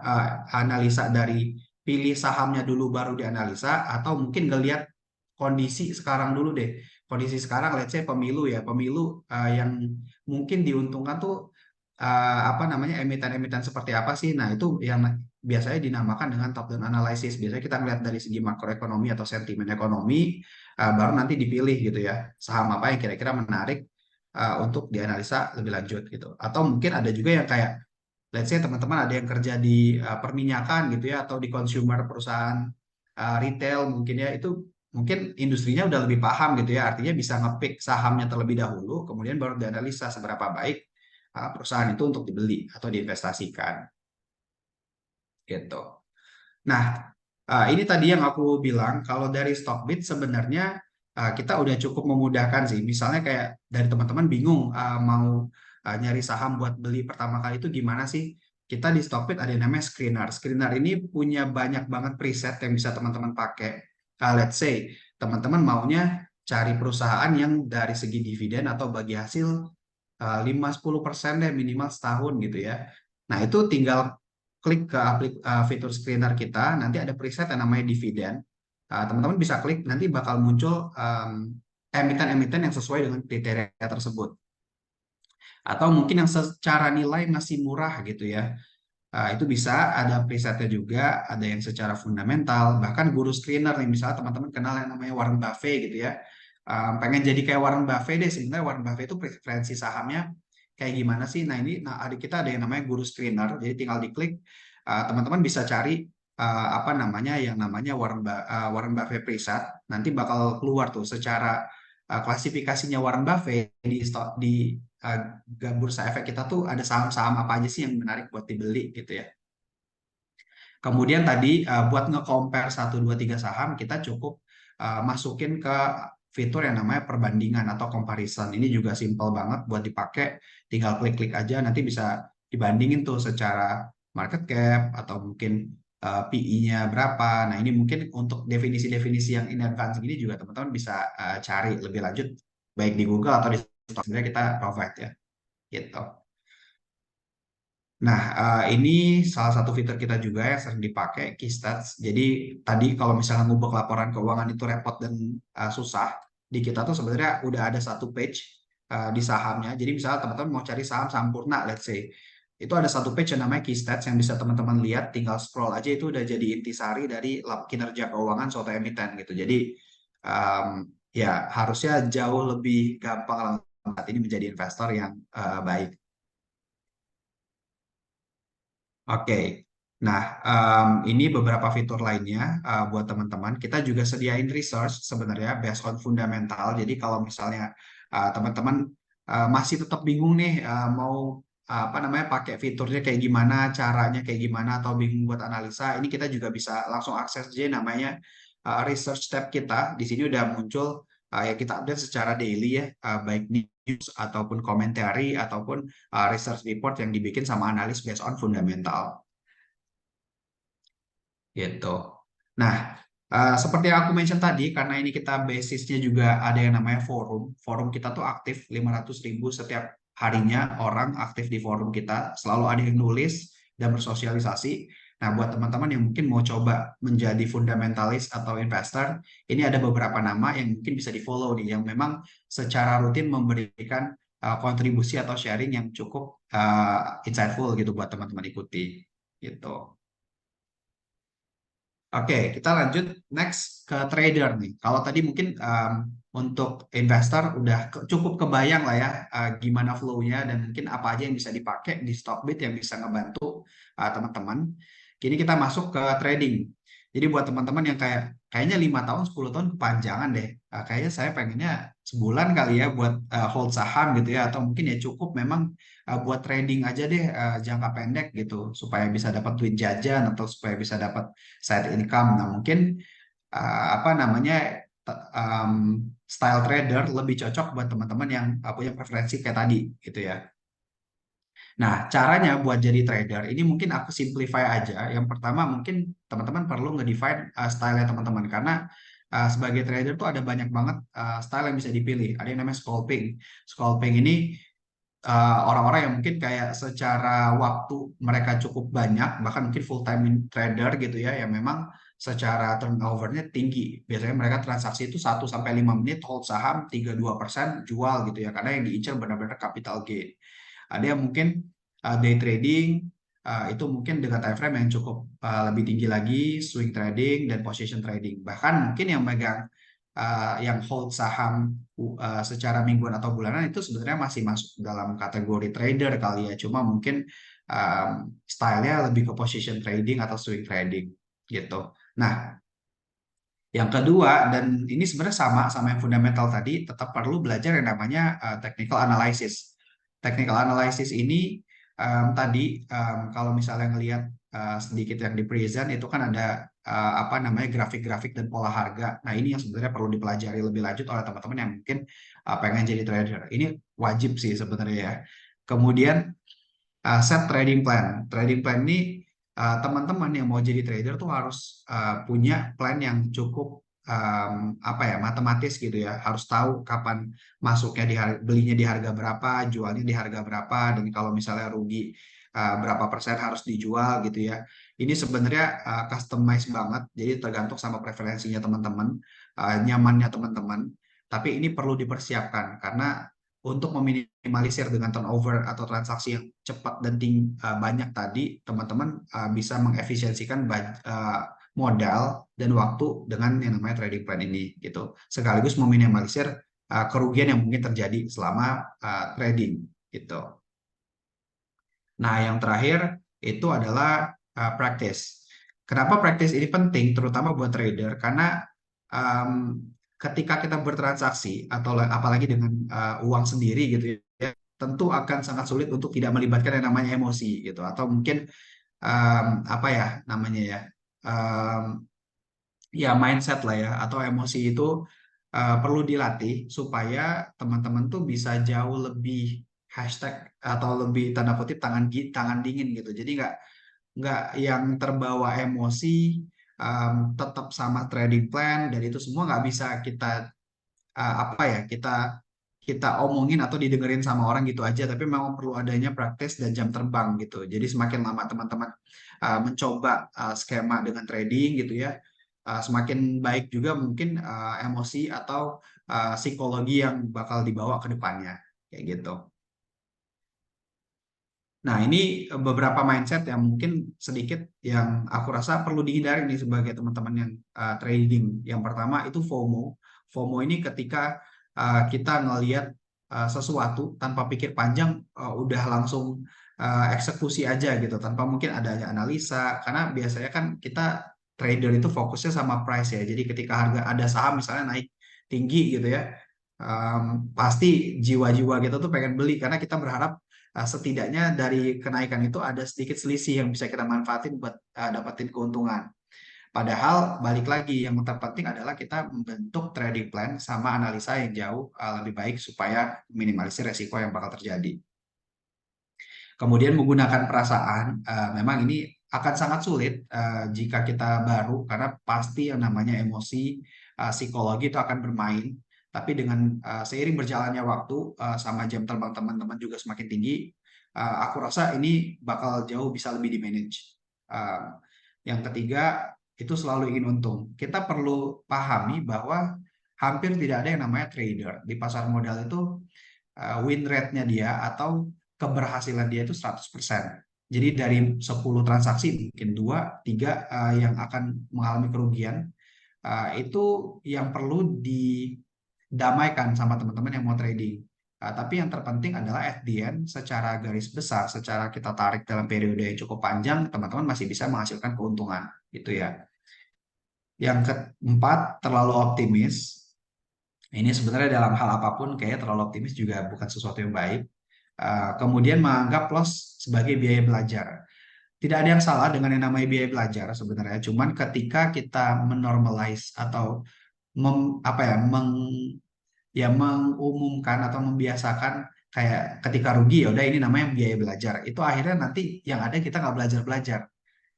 Speaker 5: analisa dari pilih sahamnya dulu baru dianalisa, atau mungkin ngelihat kondisi sekarang dulu deh. Kondisi sekarang, let's say pemilu ya, pemilu yang mungkin diuntungkan tuh apa namanya, emiten-emiten seperti apa sih? Nah, itu yang biasanya dinamakan dengan top down analysis. Biasanya kita ngeliat dari segi makroekonomi atau sentimen ekonomi, baru nanti dipilih gitu ya, saham apa yang kira-kira menarik untuk dianalisa lebih lanjut gitu. Atau mungkin ada juga yang kayak, let's say teman-teman ada yang kerja di perminyakan gitu ya, atau di consumer perusahaan retail mungkin ya, itu mungkin industrinya udah lebih paham gitu ya, artinya bisa ngepick sahamnya terlebih dahulu, kemudian baru dianalisa seberapa baik perusahaan itu untuk dibeli atau diinvestasikan gitu. Nah, ini tadi yang aku bilang, kalau dari Stockbit sebenarnya kita udah cukup memudahkan sih. Misalnya kayak dari teman-teman bingung mau nyari saham buat beli pertama kali itu gimana sih? kita di Stockbit ada yang namanya screener. Screener ini punya banyak banget preset yang bisa teman-teman pakai. Let's say teman-teman maunya cari perusahaan yang dari segi dividen atau bagi hasil 5-10% deh minimal setahun gitu ya. Nah, itu tinggal klik ke fitur screener kita, nanti ada preset yang namanya dividen. Teman-teman bisa klik, nanti bakal muncul emiten-emiten yang sesuai dengan kriteria tersebut. Atau mungkin yang secara nilai masih murah gitu ya. Itu bisa ada presetnya juga, ada yang secara fundamental, bahkan guru screener nih, misalnya teman-teman kenal yang namanya Warren Buffett gitu ya. Pengen jadi kayak Warren Buffett deh, sebenarnya Warren Buffett itu preferensi sahamnya kayak gimana sih? Nah ini, adik kita ada yang namanya guru screener, jadi tinggal diklik, teman-teman bisa cari apa namanya yang namanya Warren Buffett preset, nanti bakal keluar tuh secara klasifikasinya Warren Buffett di bursa efek kita tuh ada saham-saham apa aja sih yang menarik buat dibeli gitu ya. Kemudian tadi buat nge-compare 1, 2, 3 saham, kita cukup masukin ke fitur yang namanya perbandingan atau comparison. Ini juga simple banget buat dipakai, tinggal klik-klik aja, nanti bisa dibandingin tuh secara market cap atau mungkin PE-nya berapa. Nah ini mungkin untuk definisi-definisi yang in advance ini juga teman-teman bisa cari lebih lanjut, baik di Google atau di sebenarnya kita provide ya, gitu. Nah, ini salah satu fitur kita juga yang sering dipakai, Keystats. Jadi tadi kalau misalnya ngubek laporan keuangan itu repot dan susah, di kita tuh sebenarnya udah ada satu page di sahamnya. Jadi misalnya teman-teman mau cari saham Sampurna, let's say, itu ada satu page yang namanya Keystats yang bisa teman-teman lihat, tinggal scroll aja itu udah jadi intisari dari kinerja keuangan suatu emiten gitu. Jadi ya harusnya jauh lebih gampang saat ini menjadi investor yang baik. Oke, nah ini beberapa fitur lainnya buat teman-teman. Kita juga sediain research sebenarnya based on fundamental. Jadi kalau misalnya teman-teman masih tetap bingung nih mau apa namanya pakai fiturnya kayak gimana, caranya kayak gimana, atau bingung buat analisa, ini kita juga bisa langsung akses aja namanya research tab kita. Di sini udah muncul ya kita update secara daily ya, baik news ataupun komentari ataupun research report yang dibikin sama analis based on fundamental gitu. Nah, seperti yang aku mention tadi, karena ini kita basisnya juga ada yang namanya forum. Forum kita tuh aktif 500.000 setiap harinya, orang aktif di forum kita, selalu ada yang nulis dan bersosialisasi. Nah, buat teman-teman yang mungkin mau coba menjadi fundamentalis atau investor, ini ada beberapa nama yang mungkin bisa di-follow nih, yang memang secara rutin memberikan kontribusi atau sharing yang cukup insightful gitu buat teman-teman ikuti gitu. Oke, kita lanjut next ke trader nih. Kalau tadi mungkin untuk investor udah cukup kebayang lah ya gimana flow-nya dan mungkin apa aja yang bisa dipakai di Stockbit yang bisa ngebantu teman-teman. Kini kita masuk ke trading. Jadi buat teman-teman yang kayaknya 5 tahun, 10 tahun kepanjangan deh. Kayaknya saya pengennya sebulan kali ya buat hold saham gitu ya. Atau mungkin ya cukup memang buat trading aja deh jangka pendek gitu. Supaya bisa dapat duit jajan atau supaya bisa dapat side income. Nah mungkin apa namanya style trader lebih cocok buat teman-teman yang punya preferensi kayak tadi gitu ya. Nah, caranya buat jadi trader ini mungkin aku simplify aja. Yang pertama mungkin teman-teman perlu nge-define style-nya teman-teman karena sebagai trader tuh ada banyak banget style yang bisa dipilih. Ada yang namanya scalping. Scalping ini orang-orang yang mungkin kayak secara waktu mereka cukup banyak, bahkan mungkin full time trader gitu ya, yang memang secara turnovernya tinggi. Biasanya mereka transaksi itu 1-5 menit hold saham, 3-2% jual gitu ya, karena yang diincar benar-benar capital gain. Ada yang mungkin day trading, itu mungkin dengan time frame yang cukup lebih tinggi lagi, swing trading dan position trading. Bahkan mungkin yang megang yang hold saham secara mingguan atau bulanan itu sebenarnya masih masuk dalam kategori trader kali ya. Cuma mungkin stylenya lebih ke position trading atau swing trading gitu. Nah, yang kedua, dan ini sebenarnya sama yang fundamental tadi, tetap perlu belajar yang namanya technical analysis. Technical analysis ini tadi kalau misalnya ngelihat sedikit yang di present itu kan ada apa namanya grafik-grafik dan pola harga. Nah ini yang sebenarnya perlu dipelajari lebih lanjut oleh teman-teman yang mungkin pengen jadi trader. Ini wajib sih sebenarnya ya. Kemudian set trading plan. Trading plan ini teman-teman yang mau jadi trader tuh harus punya plan yang cukup matematis gitu ya. Harus tahu kapan masuknya belinya di harga berapa, jualnya di harga berapa, dan kalau misalnya rugi berapa persen harus dijual gitu ya. Ini sebenarnya customize banget, jadi tergantung sama preferensinya teman-teman, nyamannya teman-teman. Tapi ini perlu dipersiapkan karena untuk meminimalisir dengan turnover atau transaksi yang cepat dan banyak tadi, teman-teman bisa mengefisiensikan modal dan waktu dengan yang namanya trading plan ini gitu. Sekaligus meminimalisir kerugian yang mungkin terjadi selama trading gitu. Nah, yang terakhir itu adalah practice. Kenapa practice ini penting, terutama buat trader? Karena ketika kita bertransaksi atau apalagi dengan uang sendiri gitu ya, tentu akan sangat sulit untuk tidak melibatkan yang namanya emosi gitu, atau mungkin ya mindset lah ya, atau emosi itu perlu dilatih supaya teman-teman tuh bisa jauh lebih hashtag atau lebih tanda kutip tangan dingin gitu. Jadi nggak yang terbawa emosi, tetap sama trading plan, dan itu semua nggak bisa kita kita omongin atau didengerin sama orang gitu aja, tapi memang perlu adanya praktis dan jam terbang gitu. Jadi semakin lama teman-teman mencoba skema dengan trading gitu ya, semakin baik juga mungkin emosi atau psikologi yang bakal dibawa ke depannya kayak gitu. Nah, ini beberapa mindset yang mungkin sedikit yang aku rasa perlu dihindari nih sebagai teman-teman yang trading. Yang pertama itu FOMO. FOMO ini ketika kita ngelihat sesuatu tanpa pikir panjang, udah langsung eksekusi aja gitu, tanpa mungkin adanya analisa. Karena biasanya kan kita trader itu fokusnya sama price ya. Jadi ketika harga ada saham misalnya naik tinggi gitu ya, pasti jiwa-jiwa kita tuh pengen beli karena kita berharap setidaknya dari kenaikan itu ada sedikit selisih yang bisa kita manfaatin buat dapetin keuntungan. Padahal balik lagi, yang terpenting adalah kita membentuk trading plan sama analisa yang jauh lebih baik supaya minimalisir resiko yang bakal terjadi. Kemudian menggunakan perasaan, memang ini akan sangat sulit jika kita baru, karena pasti yang namanya emosi, psikologi itu akan bermain. Tapi dengan seiring berjalannya waktu sama jam terbang teman-teman juga semakin tinggi, aku rasa ini bakal jauh bisa lebih di-manage. Yang ketiga, itu selalu ingin untung. Kita perlu pahami bahwa hampir tidak ada yang namanya trader. Di pasar modal itu win rate-nya dia atau keberhasilan dia itu 100%. Jadi dari 10 transaksi mungkin 2, 3 yang akan mengalami kerugian. Itu yang perlu didamaikan sama teman-teman yang mau trading. Tapi yang terpenting adalah at the end, secara garis besar, secara kita tarik dalam periode yang cukup panjang, teman-teman masih bisa menghasilkan keuntungan, gitu ya. Yang keempat, terlalu optimis. Ini sebenarnya dalam hal apapun, kayaknya terlalu optimis juga bukan sesuatu yang baik. Kemudian menganggap loss sebagai biaya belajar. Tidak ada yang salah dengan yang namanya biaya belajar sebenarnya, cuman ketika kita menormalize atau mengumumkan atau membiasakan kayak ketika rugi ya udah ini namanya biaya belajar, itu akhirnya nanti yang ada kita nggak belajar.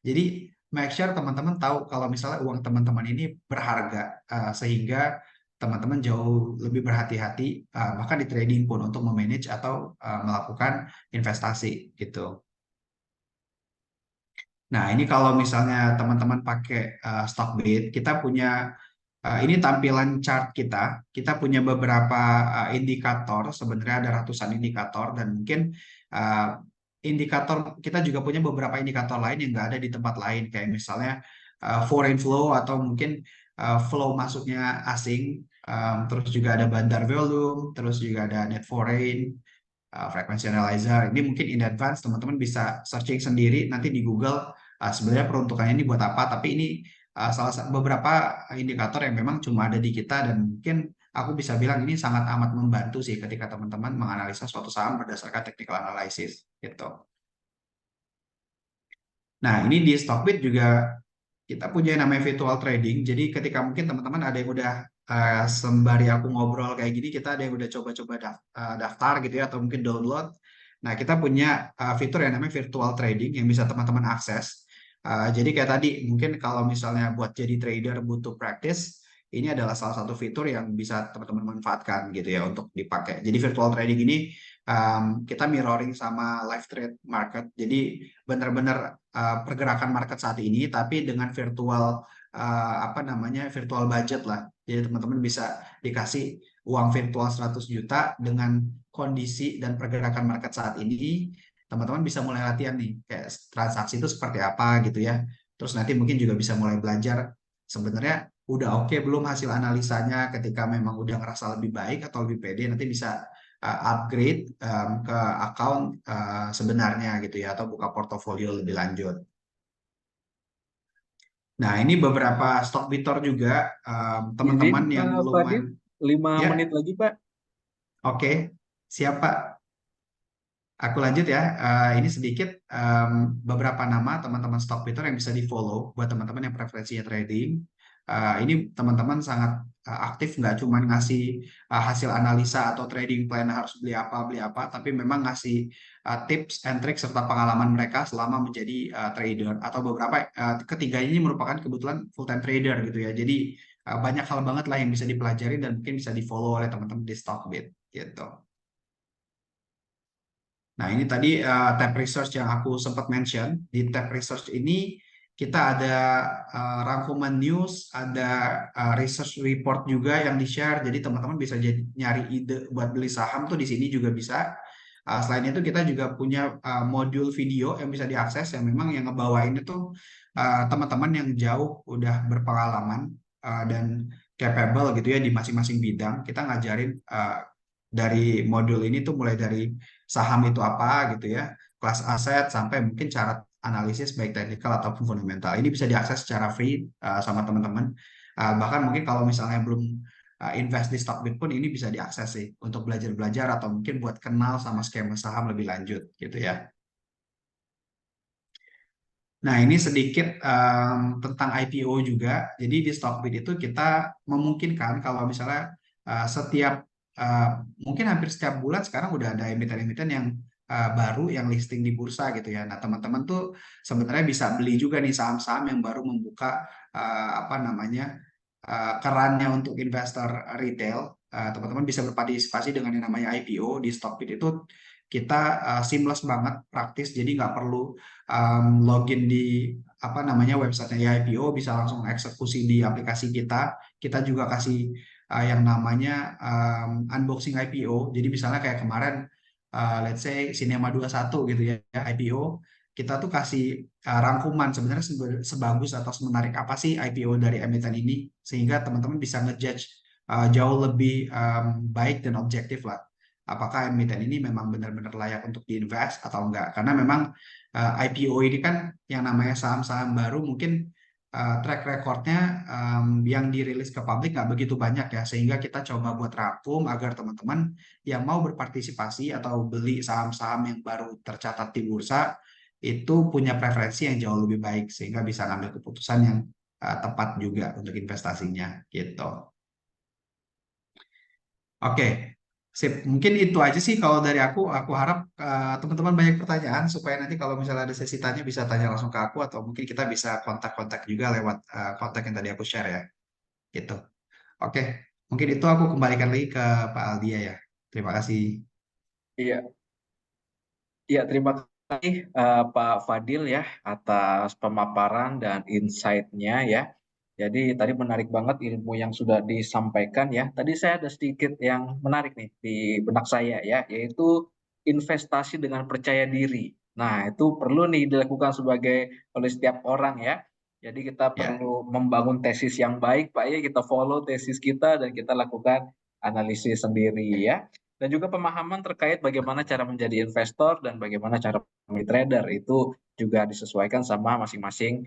Speaker 5: Jadi make sure teman-teman tahu kalau misalnya uang teman-teman ini berharga, sehingga teman-teman jauh lebih berhati-hati bahkan di trading pun untuk memanage atau melakukan investasi gitu. Nah, ini kalau misalnya teman-teman pakai Stockbit, kita punya ini tampilan chart kita. Kita punya beberapa indikator, sebenarnya ada ratusan indikator, dan mungkin indikator kita juga punya beberapa indikator lain yang nggak ada di tempat lain, kayak misalnya foreign flow atau mungkin flow masuknya asing, terus juga ada bandar volume, terus juga ada net foreign, frequency analyzer. Ini mungkin in advance teman-teman bisa searching sendiri nanti di Google sebenarnya peruntukannya ini buat apa, tapi ini beberapa indikator yang memang cuma ada di kita, dan mungkin aku bisa bilang ini sangat amat membantu sih ketika teman-teman menganalisa suatu saham berdasarkan technical analysis gitu. Nah, ini di Stockbit juga kita punya yang namanya virtual trading. Jadi ketika mungkin teman-teman ada yang udah sembari aku ngobrol kayak gini, kita ada yang udah coba-coba daftar gitu ya, atau mungkin download. Nah, kita punya fitur yang namanya virtual trading yang bisa teman-teman akses. Jadi kayak tadi, mungkin kalau misalnya buat jadi trader butuh practice, ini adalah salah satu fitur yang bisa teman-teman manfaatkan gitu ya untuk dipakai. Jadi virtual trading ini kita mirroring sama live trade market. Jadi benar-benar pergerakan market saat ini, tapi dengan virtual virtual budget lah. Jadi teman-teman bisa dikasih uang virtual 100 juta dengan kondisi dan pergerakan market saat ini, teman-teman bisa mulai latihan nih, kayak transaksi itu seperti apa gitu ya. Terus nanti mungkin juga bisa mulai belajar sebenarnya udah oke belum hasil analisanya, ketika memang udah ngerasa lebih baik atau lebih pede, nanti bisa upgrade ke account sebenarnya gitu ya, atau buka portofolio lebih lanjut. Nah, ini beberapa stock bitor juga
Speaker 3: Izin
Speaker 5: teman-teman yang
Speaker 3: Pak
Speaker 5: belum
Speaker 3: Fadil, 5
Speaker 5: ya,
Speaker 3: menit lagi Pak.
Speaker 5: oke, siap Pak. Aku lanjut ya. Ini sedikit beberapa nama teman-teman stock picker yang bisa di-follow buat teman-teman yang preferensinya trading. Ini teman-teman sangat aktif, nggak cuma ngasih hasil analisa atau trading plan harus beli apa, tapi memang ngasih tips and tricks serta pengalaman mereka selama menjadi trader, atau beberapa ketiganya ini merupakan kebetulan full time trader gitu ya. Jadi banyak hal banget lah yang bisa dipelajari dan mungkin bisa di-follow oleh teman-teman di Stockbit gitu. Nah, ini tadi tab research yang aku sempat mention. Di tab research ini kita ada rangkuman news, ada research report juga yang di-share. Jadi teman-teman bisa nyari ide buat beli saham tuh di sini juga bisa. Selain itu kita juga punya modul video yang bisa diakses, yang memang yang ngebawain itu teman-teman yang jauh udah berpengalaman dan capable gitu ya di masing-masing bidang. Kita ngajarin dari modul ini tuh mulai dari saham itu apa gitu ya, kelas aset, sampai mungkin cara analisis baik teknikal ataupun fundamental. Ini bisa diakses secara free sama teman-teman. Bahkan mungkin kalau misalnya belum invest di Stockbit pun ini bisa diakses sih untuk belajar-belajar atau mungkin buat kenal sama skema saham lebih lanjut gitu ya. Nah, ini sedikit tentang IPO juga. Jadi di Stockbit itu kita memungkinkan kalau misalnya setiap mungkin hampir setiap bulan sekarang udah ada emiten-emiten yang baru yang listing di bursa gitu ya. Nah, teman-teman tuh sebenarnya bisa beli juga nih saham-saham yang baru membuka kerannya untuk investor retail. Teman-teman bisa berpartisipasi dengan yang namanya IPO di Stockbit. Itu kita seamless banget, praktis, jadi nggak perlu login di websitenya IPO, bisa langsung eksekusi di aplikasi kita. Kita juga kasih yang namanya unboxing IPO. Jadi misalnya kayak kemarin let's say Cinema 21 gitu ya IPO, kita tuh kasih rangkuman sebenarnya sebagus atau semenarik apa sih IPO dari emiten ini, sehingga teman-teman bisa ngejudge jauh lebih baik dan objektif lah apakah emiten ini memang benar-benar layak untuk diinvest atau enggak. Karena memang IPO ini kan yang namanya saham-saham baru, mungkin track recordnya yang dirilis ke publik nggak begitu banyak ya, sehingga kita coba buat rangkum agar teman-teman yang mau berpartisipasi atau beli saham-saham yang baru tercatat di bursa itu punya preferensi yang jauh lebih baik, sehingga bisa ngambil keputusan yang tepat juga untuk investasinya gitu. Oke, sip. Mungkin itu aja sih kalau dari aku. Aku harap teman-teman banyak pertanyaan supaya nanti kalau misalnya ada sesi tanya bisa tanya langsung ke aku, atau mungkin kita bisa kontak-kontak juga lewat kontak yang tadi aku share ya. Gitu. Oke, mungkin itu aku kembalikan lagi ke Pak Aldia ya. Terima kasih.
Speaker 3: Iya, iya, terima kasih Pak Fadil ya atas pemaparan dan insight-nya ya. Jadi tadi menarik banget ilmu yang sudah disampaikan ya. Tadi saya ada sedikit yang menarik nih di benak saya ya, yaitu investasi dengan percaya diri. Nah, itu perlu nih dilakukan oleh setiap orang ya. Jadi kita
Speaker 5: Ya,
Speaker 3: perlu membangun tesis yang baik, Pak ya. Kita follow tesis kita dan kita lakukan analisis sendiri ya. Dan juga pemahaman terkait bagaimana cara menjadi investor dan bagaimana cara menjadi trader itu juga disesuaikan sama masing-masing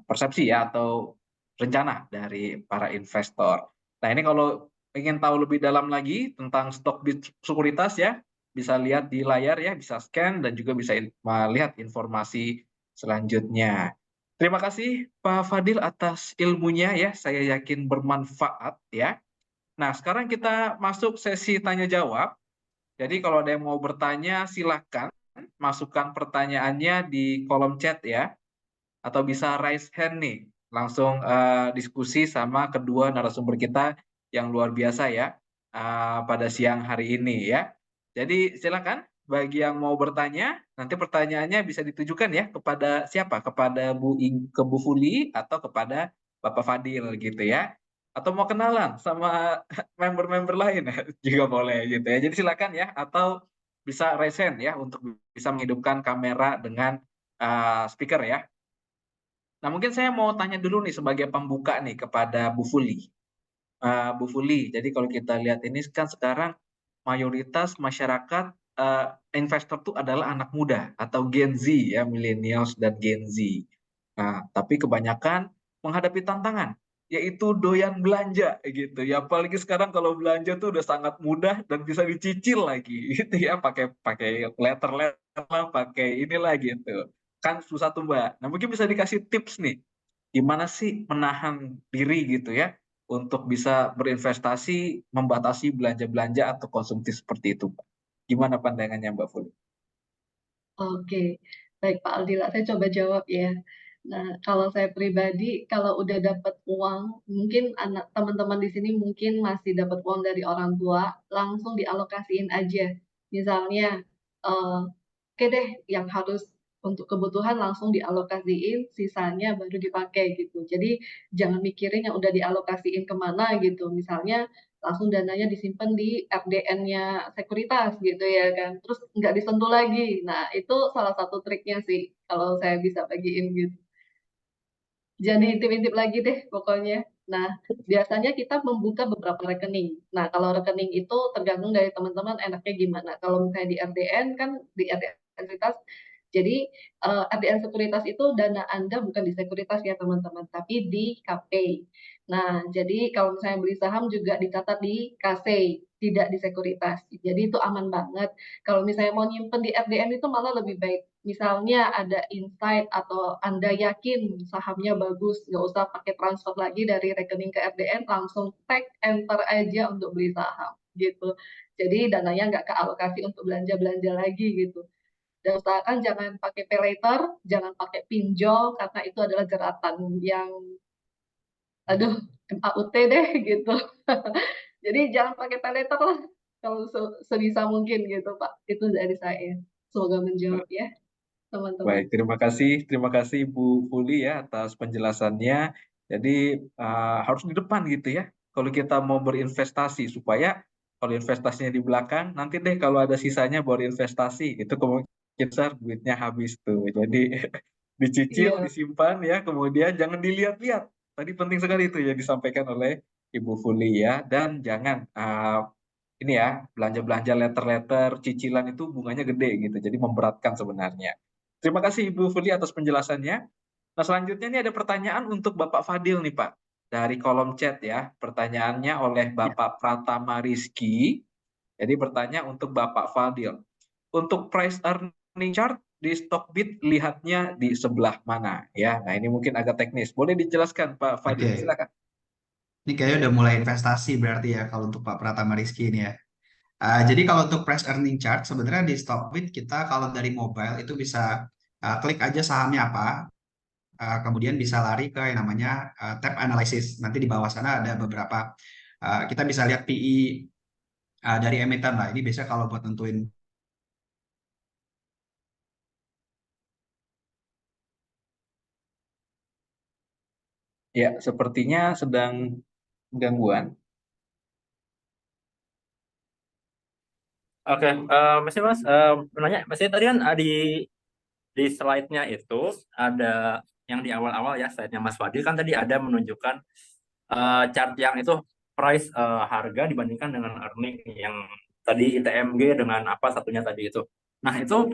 Speaker 3: persepsi ya atau rencana dari para investor. Nah, ini kalau ingin tahu lebih dalam lagi tentang stok sekuritas ya, bisa lihat di layar ya, bisa scan dan juga bisa melihat informasi selanjutnya. Terima kasih Pak Fadil atas ilmunya ya, saya yakin bermanfaat ya. Nah, sekarang kita masuk sesi tanya jawab. Jadi kalau ada yang mau bertanya, silakan masukkan pertanyaannya di kolom chat ya, atau bisa raise hand nih, langsung diskusi sama kedua narasumber kita yang luar biasa ya pada siang hari ini ya. Jadi silakan bagi yang mau bertanya, nanti pertanyaannya bisa ditujukan ya kepada siapa? Kepada ke Bu Fuli atau kepada Bapak Fadil gitu ya. Atau mau kenalan sama member-member lain juga boleh gitu ya. Jadi silakan ya, atau bisa raise hand ya untuk bisa menghidupkan kamera dengan speaker ya. Nah, mungkin saya mau tanya dulu nih sebagai pembuka nih kepada Bu Fuli. Bu Fuli, jadi kalau kita lihat ini kan sekarang mayoritas masyarakat investor tuh adalah anak muda atau Gen Z ya, millennials dan Gen Z. Nah, tapi kebanyakan menghadapi tantangan, yaitu doyan belanja gitu ya. Apalagi sekarang kalau belanja tuh udah sangat mudah dan bisa dicicil lagi gitu ya, pakai letter-letter lah, pakai inilah gitu. Kan susah tuh Mbak. Nah, mungkin bisa dikasih tips nih, gimana sih menahan diri gitu ya untuk bisa berinvestasi, membatasi belanja-belanja atau konsumtif seperti itu, Pak. Gimana pandangannya Mbak Fuli?
Speaker 4: Oke, baik Pak Aldila, saya coba jawab ya. Nah, kalau saya pribadi, kalau udah dapat uang, mungkin anak teman-teman di sini mungkin masih dapat uang dari orang tua, langsung dialokasiin aja. Misalnya, oke deh, yang harus untuk kebutuhan langsung dialokasiin, sisanya baru dipakai gitu. Jadi jangan mikirin yang udah dialokasiin kemana gitu. Misalnya langsung dananya disimpan di FDN-nya sekuritas gitu ya kan, terus nggak disentuh lagi. Nah, itu salah satu triknya sih, kalau saya bisa bagiin gitu. Jangan diintip-intip lagi deh pokoknya. Nah, biasanya kita membuka beberapa rekening. Nah, kalau rekening itu tergantung dari teman-teman enaknya gimana. Kalau misalnya di RDN kan, di RDN sekuritas, jadi RDN sekuritas itu dana Anda bukan di sekuritas ya teman-teman, tapi di KP. Nah, jadi kalau misalnya beli saham juga dicatat di KC, tidak di sekuritas. Jadi itu aman banget. Kalau misalnya mau nyimpen di RDN itu malah lebih baik. Misalnya ada insight atau Anda yakin sahamnya bagus, nggak usah pakai transfer lagi dari rekening ke RDN, langsung tag enter aja untuk beli saham gitu. Jadi dananya nggak kealokasi untuk belanja-belanja lagi gitu. Dan usahakan jangan pakai pay later, jangan pakai pinjol, karena itu adalah jeratan yang, aduh, MAUT deh gitu. Jadi jangan pakai pay later lah, kalau sebisa mungkin gitu Pak. Itu dari saya. Semoga menjawab ya teman-teman.
Speaker 3: Baik, terima kasih Bu Fuli ya atas penjelasannya. Jadi harus di depan gitu ya. Kalau kita mau berinvestasi, supaya kalau investasinya di belakang, nanti deh kalau ada sisanya baru investasi, itu kemungkinan besar duitnya habis tuh. Jadi dicicil,
Speaker 4: Iya,
Speaker 3: disimpan ya, kemudian jangan dilihat-lihat. Tadi penting sekali itu ya disampaikan oleh Ibu Fuli ya. Dan jangan ini ya, belanja-belanja letter-letter, cicilan itu bunganya gede gitu. Jadi memberatkan sebenarnya. Terima kasih Ibu Fuli atas penjelasannya. Nah, selanjutnya ini ada pertanyaan untuk Bapak Fadil nih Pak. Dari kolom chat ya. Pertanyaannya oleh Bapak Pratama Rizky. Jadi bertanya untuk Bapak Fadil. Untuk price earning chart di Stockbit lihatnya di sebelah mana ya. Nah, ini mungkin agak teknis. Boleh dijelaskan Pak Fadil?
Speaker 5: Oke,
Speaker 3: Silakan.
Speaker 5: ini kayaknya udah mulai investasi berarti ya kalau untuk Pak Pratama Rizky ini ya. Jadi kalau untuk price earning chart sebenarnya di Stockbit kita kalau dari mobile itu bisa klik aja sahamnya apa, kemudian bisa lari ke yang namanya tab analysis. Nanti di bawah sana ada beberapa kita bisa lihat PE dari emiten lah. Ini biasanya kalau buat nentuin.
Speaker 3: Ya, sepertinya sedang gangguan.
Speaker 6: Oke, Mas, menanya, Mas tadi kan di slide-nya itu ada yang di awal-awal ya, slide-nya Mas Fadil kan tadi ada menunjukkan chart yang itu price harga dibandingkan dengan earning yang tadi ITMG dengan apa satunya tadi itu. Nah itu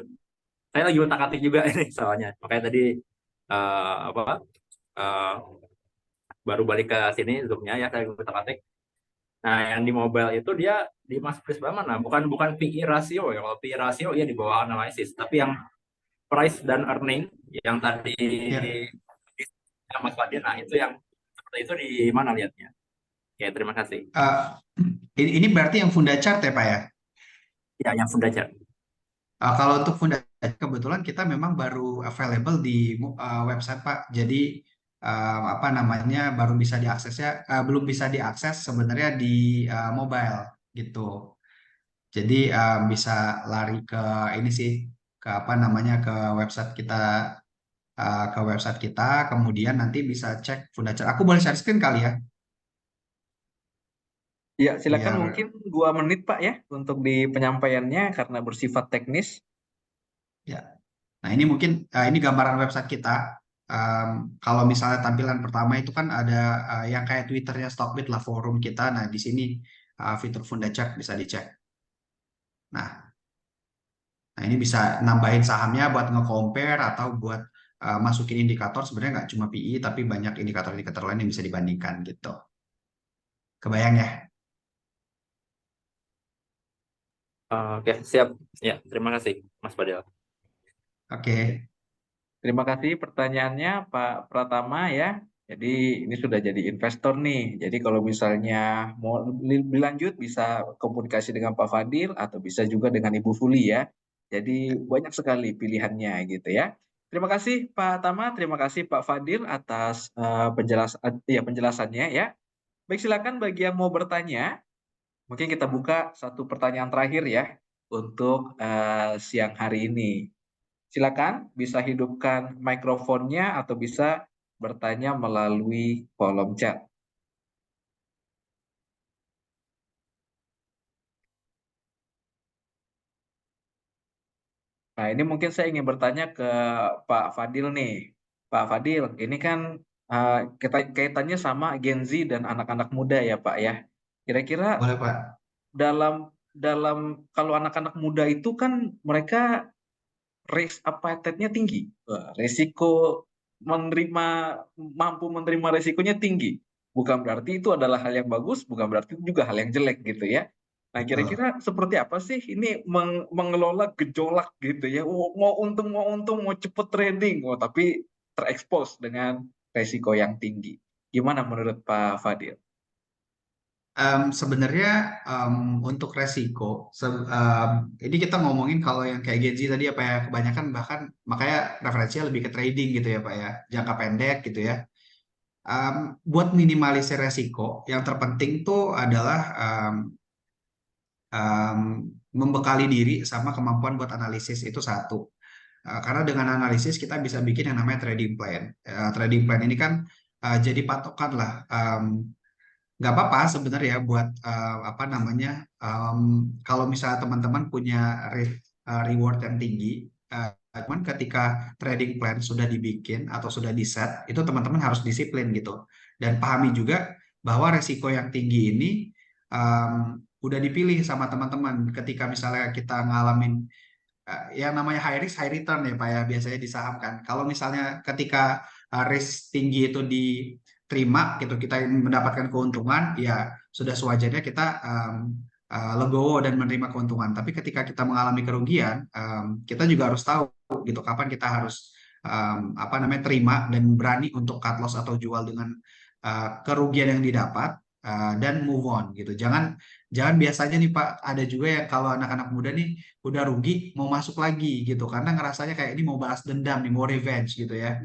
Speaker 6: saya lagi utak-atik juga ini soalnya, makanya tadi apa baru balik ke sini zoomnya ya saya utak-atik. Nah, yang di mobile itu dia dimasuk di sebelah mana? Bukan PE ratio ya. Kalau PE ratio ya di bawah analisis, tapi yang price dan earning yang tadi
Speaker 5: Ya,
Speaker 6: yang Mas Fadil, nah itu yang seperti itu di mana lihatnya? Ya, terima kasih.
Speaker 5: ini berarti yang Funda chart ya Pak ya?
Speaker 6: Ya, yang Fundacer.
Speaker 5: Kalau untuk Fundacer kebetulan kita memang baru available di website Pak. Jadi apa namanya baru bisa diaksesnya belum bisa diakses sebenarnya di mobile gitu. Jadi bisa lari ke ini sih ke apa namanya ke website kita kemudian nanti bisa cek Fundacer. Aku boleh share screen kali ya
Speaker 3: Ya, silakan
Speaker 5: biar
Speaker 3: mungkin 2 menit Pak ya untuk di penyampaiannya karena bersifat teknis.
Speaker 5: ya. Nah, ini mungkin ini gambaran website kita. Kalau misalnya tampilan pertama itu kan ada yang kayak Twitternya Stockbit lah forum kita. Nah, di sini fitur Fundacek bisa dicek. Nah, ini bisa nambahin sahamnya buat nge-compare atau buat masukin indikator. Sebenarnya nggak cuma PI, tapi banyak indikator-indikator lain yang bisa dibandingkan gitu. Kebayang ya?
Speaker 6: Oke, siap. Ya, terima kasih, Mas Fadil.
Speaker 5: Oke.
Speaker 3: Terima kasih pertanyaannya Pak Pratama ya. Jadi ini sudah jadi investor nih. Jadi kalau misalnya mau lebih lanjut bisa komunikasi dengan Pak Fadil atau bisa juga dengan Ibu Fuli ya. Jadi banyak sekali pilihannya gitu ya. Terima kasih Pak Tama, terima kasih Pak Fadil atas penjelasannya ya. Baik, silakan bagi yang mau bertanya. Mungkin kita buka satu pertanyaan terakhir ya untuk siang hari ini. Silakan bisa hidupkan mikrofonnya atau bisa bertanya melalui kolom chat. Nah, ini mungkin saya ingin bertanya ke Pak Fadil nih. Pak Fadil, ini kan kita kaitannya sama Gen Z dan anak-anak muda ya, Pak ya. Kira-kira
Speaker 5: Boleh, Pak.
Speaker 3: dalam dalam kalau anak-anak muda itu kan mereka risk appetite-nya tinggi. Resiko menerima mampu menerima resikonya tinggi. Bukan berarti itu adalah hal yang bagus, bukan berarti itu juga hal yang jelek gitu ya. Nah,
Speaker 5: Betul.
Speaker 3: kira-kira seperti apa sih ini mengelola gejolak gitu ya. Mau untung, mau cepet trading, tapi terekspos dengan resiko yang tinggi. Gimana menurut Pak Fadil?
Speaker 5: Sebenarnya untuk resiko, ini kita ngomongin kalau yang kayak Genji tadi apa ya kebanyakan bahkan makanya referensinya lebih ke trading gitu ya Pak ya, jangka pendek gitu ya. Buat minimalisir resiko, yang terpenting tuh adalah um, membekali diri sama kemampuan buat analisis itu satu. Karena dengan analisis kita bisa bikin yang namanya trading plan. Trading plan ini kan jadi patokan lah. Nggak apa-apa sebenarnya buat apa namanya kalau misalnya teman-teman punya reward yang tinggi cuman ketika trading plan sudah dibikin atau sudah di set itu teman-teman harus disiplin gitu dan pahami juga bahwa resiko yang tinggi ini udah dipilih sama teman-teman ketika misalnya kita ngalamin yang namanya high risk high return ya Pak ya biasanya di saham kan. Kalau misalnya ketika risk tinggi itu diterima gitu kita mendapatkan keuntungan ya sudah sewajarnya kita legowo dan menerima keuntungan. Tapi ketika kita mengalami kerugian kita juga harus tahu gitu kapan kita harus apa namanya terima dan berani untuk cut loss atau jual dengan kerugian yang didapat dan move on gitu. Jangan biasanya nih Pak ada juga yang kalau anak-anak muda nih udah rugi mau masuk lagi gitu karena ngerasanya kayak ini mau balas dendam nih mau revenge gitu ya.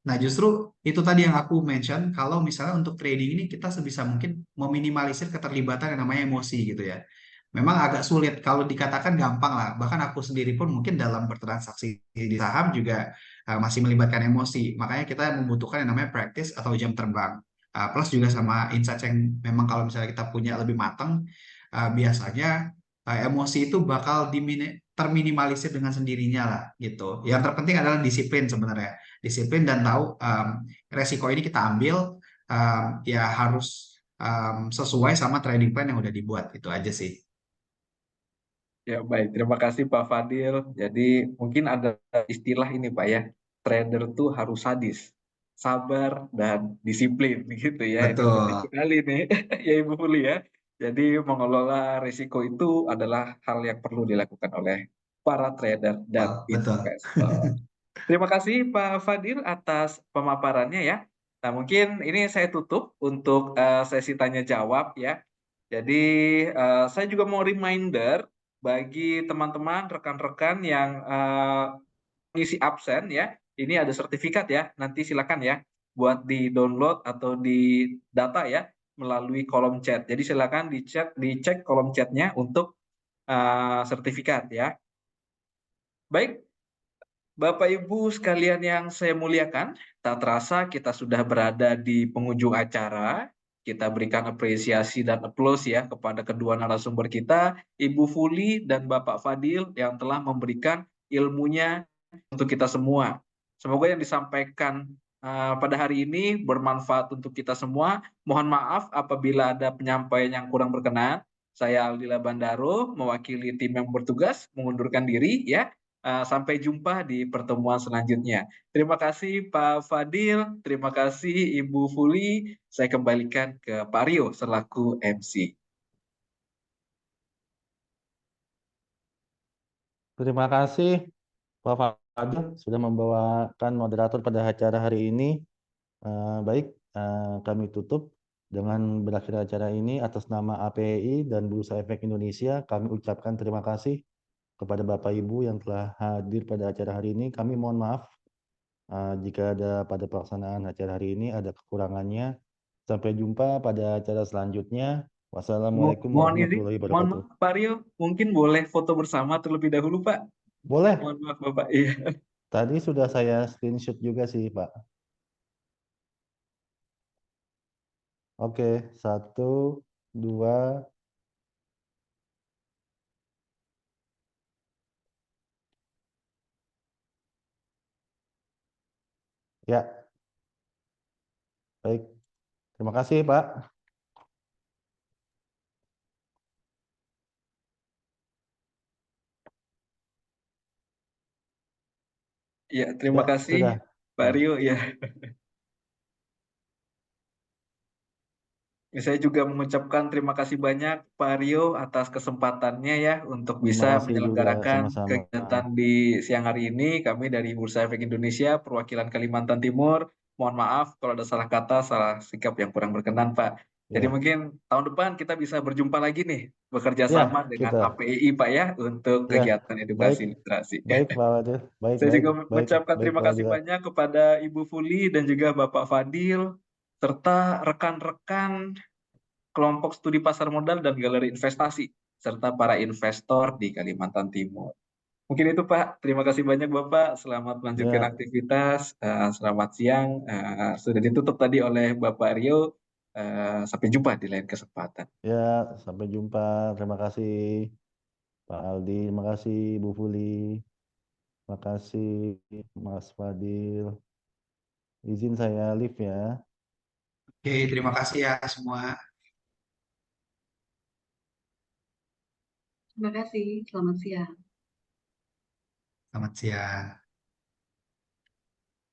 Speaker 5: Nah justru itu tadi yang aku mention kalau misalnya untuk trading ini kita sebisa mungkin meminimalisir keterlibatan yang namanya emosi gitu ya. Memang agak sulit kalau dikatakan gampang lah bahkan aku sendiri pun mungkin dalam bertransaksi di saham juga masih melibatkan emosi makanya kita membutuhkan yang namanya practice atau jam terbang. Plus juga sama insight yang memang kalau misalnya kita punya lebih matang biasanya emosi itu bakal terminimalisir dengan sendirinya lah gitu. Yang terpenting adalah disiplin sebenarnya. Disiplin dan tahu resiko ini kita ambil ya harus sesuai sama trading plan yang udah dibuat. Itu aja sih.
Speaker 3: Ya, baik. Terima kasih Pak Fadil. Jadi mungkin ada istilah ini Pak ya, trader tuh harus sadis, sabar dan disiplin gitu ya. Ini penting
Speaker 5: Betul.
Speaker 3: sekali nih ya Ibu Fuli ya. Jadi mengelola risiko itu adalah hal yang perlu dilakukan oleh para trader dan
Speaker 5: Oh, betul.
Speaker 3: investor. Terima kasih Pak Fadil atas pemaparannya ya. Nah, mungkin ini saya tutup untuk sesi tanya jawab ya. Jadi saya juga mau reminder bagi teman-teman, rekan-rekan yang ngisi absen ya, ini ada sertifikat ya, nanti silakan ya buat di-download atau di data ya melalui kolom chat. Jadi silakan dicek kolom chatnya untuk sertifikat ya. Baik, Bapak Ibu sekalian yang saya muliakan, tak terasa kita sudah berada di penghujung acara. Kita berikan apresiasi dan aplaus ya kepada kedua narasumber kita, Ibu Fuli dan Bapak Fadil yang telah memberikan ilmunya untuk kita semua. Semoga yang disampaikan pada hari ini bermanfaat untuk kita semua. Mohon maaf apabila ada penyampaian yang kurang berkenan. Saya Aldila Bandaro, mewakili tim yang bertugas, mengundurkan diri ya. Sampai jumpa di pertemuan selanjutnya. Terima kasih Pak Fadil, terima kasih Ibu Fuli. Saya kembalikan ke Pak Rio selaku MC.
Speaker 1: Terima kasih Pak Fadil sudah membawakan moderator pada acara hari ini. Baik, kami tutup dengan berakhir acara ini atas nama APEI dan Bursa Efek Indonesia. Kami ucapkan terima kasih kepada Bapak Ibu yang telah hadir pada acara hari ini. Kami mohon maaf jika ada pada pelaksanaan acara hari ini ada kekurangannya. Sampai jumpa pada acara selanjutnya. Wassalamualaikum warahmatullahi
Speaker 3: Mohon
Speaker 1: wabarakatuh.
Speaker 3: maaf Pak Rio, mungkin boleh foto bersama terlebih dahulu Pak.
Speaker 1: Boleh,
Speaker 3: Mohon maaf Bapak. Iya.
Speaker 1: tadi sudah saya screenshot juga sih Pak. Oke, 1, 2. Ya, baik. Terima kasih Pak.
Speaker 3: Ya, terima
Speaker 1: Ya,
Speaker 3: kasih
Speaker 1: sudah.
Speaker 3: Pak
Speaker 1: Ya.
Speaker 3: Rio ya. Saya juga mengucapkan terima kasih banyak Pak Rio atas kesempatannya ya untuk
Speaker 1: Terima
Speaker 3: bisa
Speaker 1: kasih juga
Speaker 3: menyelenggarakan
Speaker 1: sama-sama.
Speaker 3: kegiatan di siang hari ini. Kami dari Bursa Efek Indonesia, perwakilan Kalimantan Timur, mohon maaf kalau ada salah kata, salah sikap yang kurang berkenan Pak. Jadi
Speaker 1: Ya,
Speaker 3: mungkin tahun depan kita bisa berjumpa lagi nih, bekerja
Speaker 1: ya
Speaker 3: sama dengan
Speaker 1: kita.
Speaker 3: APEI Pak ya untuk
Speaker 1: Ya,
Speaker 3: kegiatan
Speaker 1: baik,
Speaker 3: edukasi literasi.
Speaker 1: baik Pak Wadil. Baik,
Speaker 3: Saya
Speaker 1: baik,
Speaker 3: juga
Speaker 1: baik,
Speaker 3: mengucapkan
Speaker 1: baik
Speaker 3: terima
Speaker 1: Pak
Speaker 3: kasih
Speaker 1: Wadil.
Speaker 3: banyak kepada Ibu Fuli dan juga Bapak Fadil, serta rekan-rekan kelompok studi pasar modal dan galeri investasi, serta para investor di Kalimantan Timur. Mungkin itu Pak, terima kasih banyak Bapak, selamat melanjutkan
Speaker 1: Ya,
Speaker 3: aktivitas, selamat siang, sudah ditutup tadi oleh Bapak Rio, sampai jumpa di lain kesempatan.
Speaker 1: ya, sampai jumpa. Terima kasih Pak Aldi, terima kasih Bu Fuli, terima kasih Mas Fadil. Izin saya live ya.
Speaker 5: Oke, terima kasih ya semua.
Speaker 4: Terima kasih, selamat siang.
Speaker 5: Selamat siang.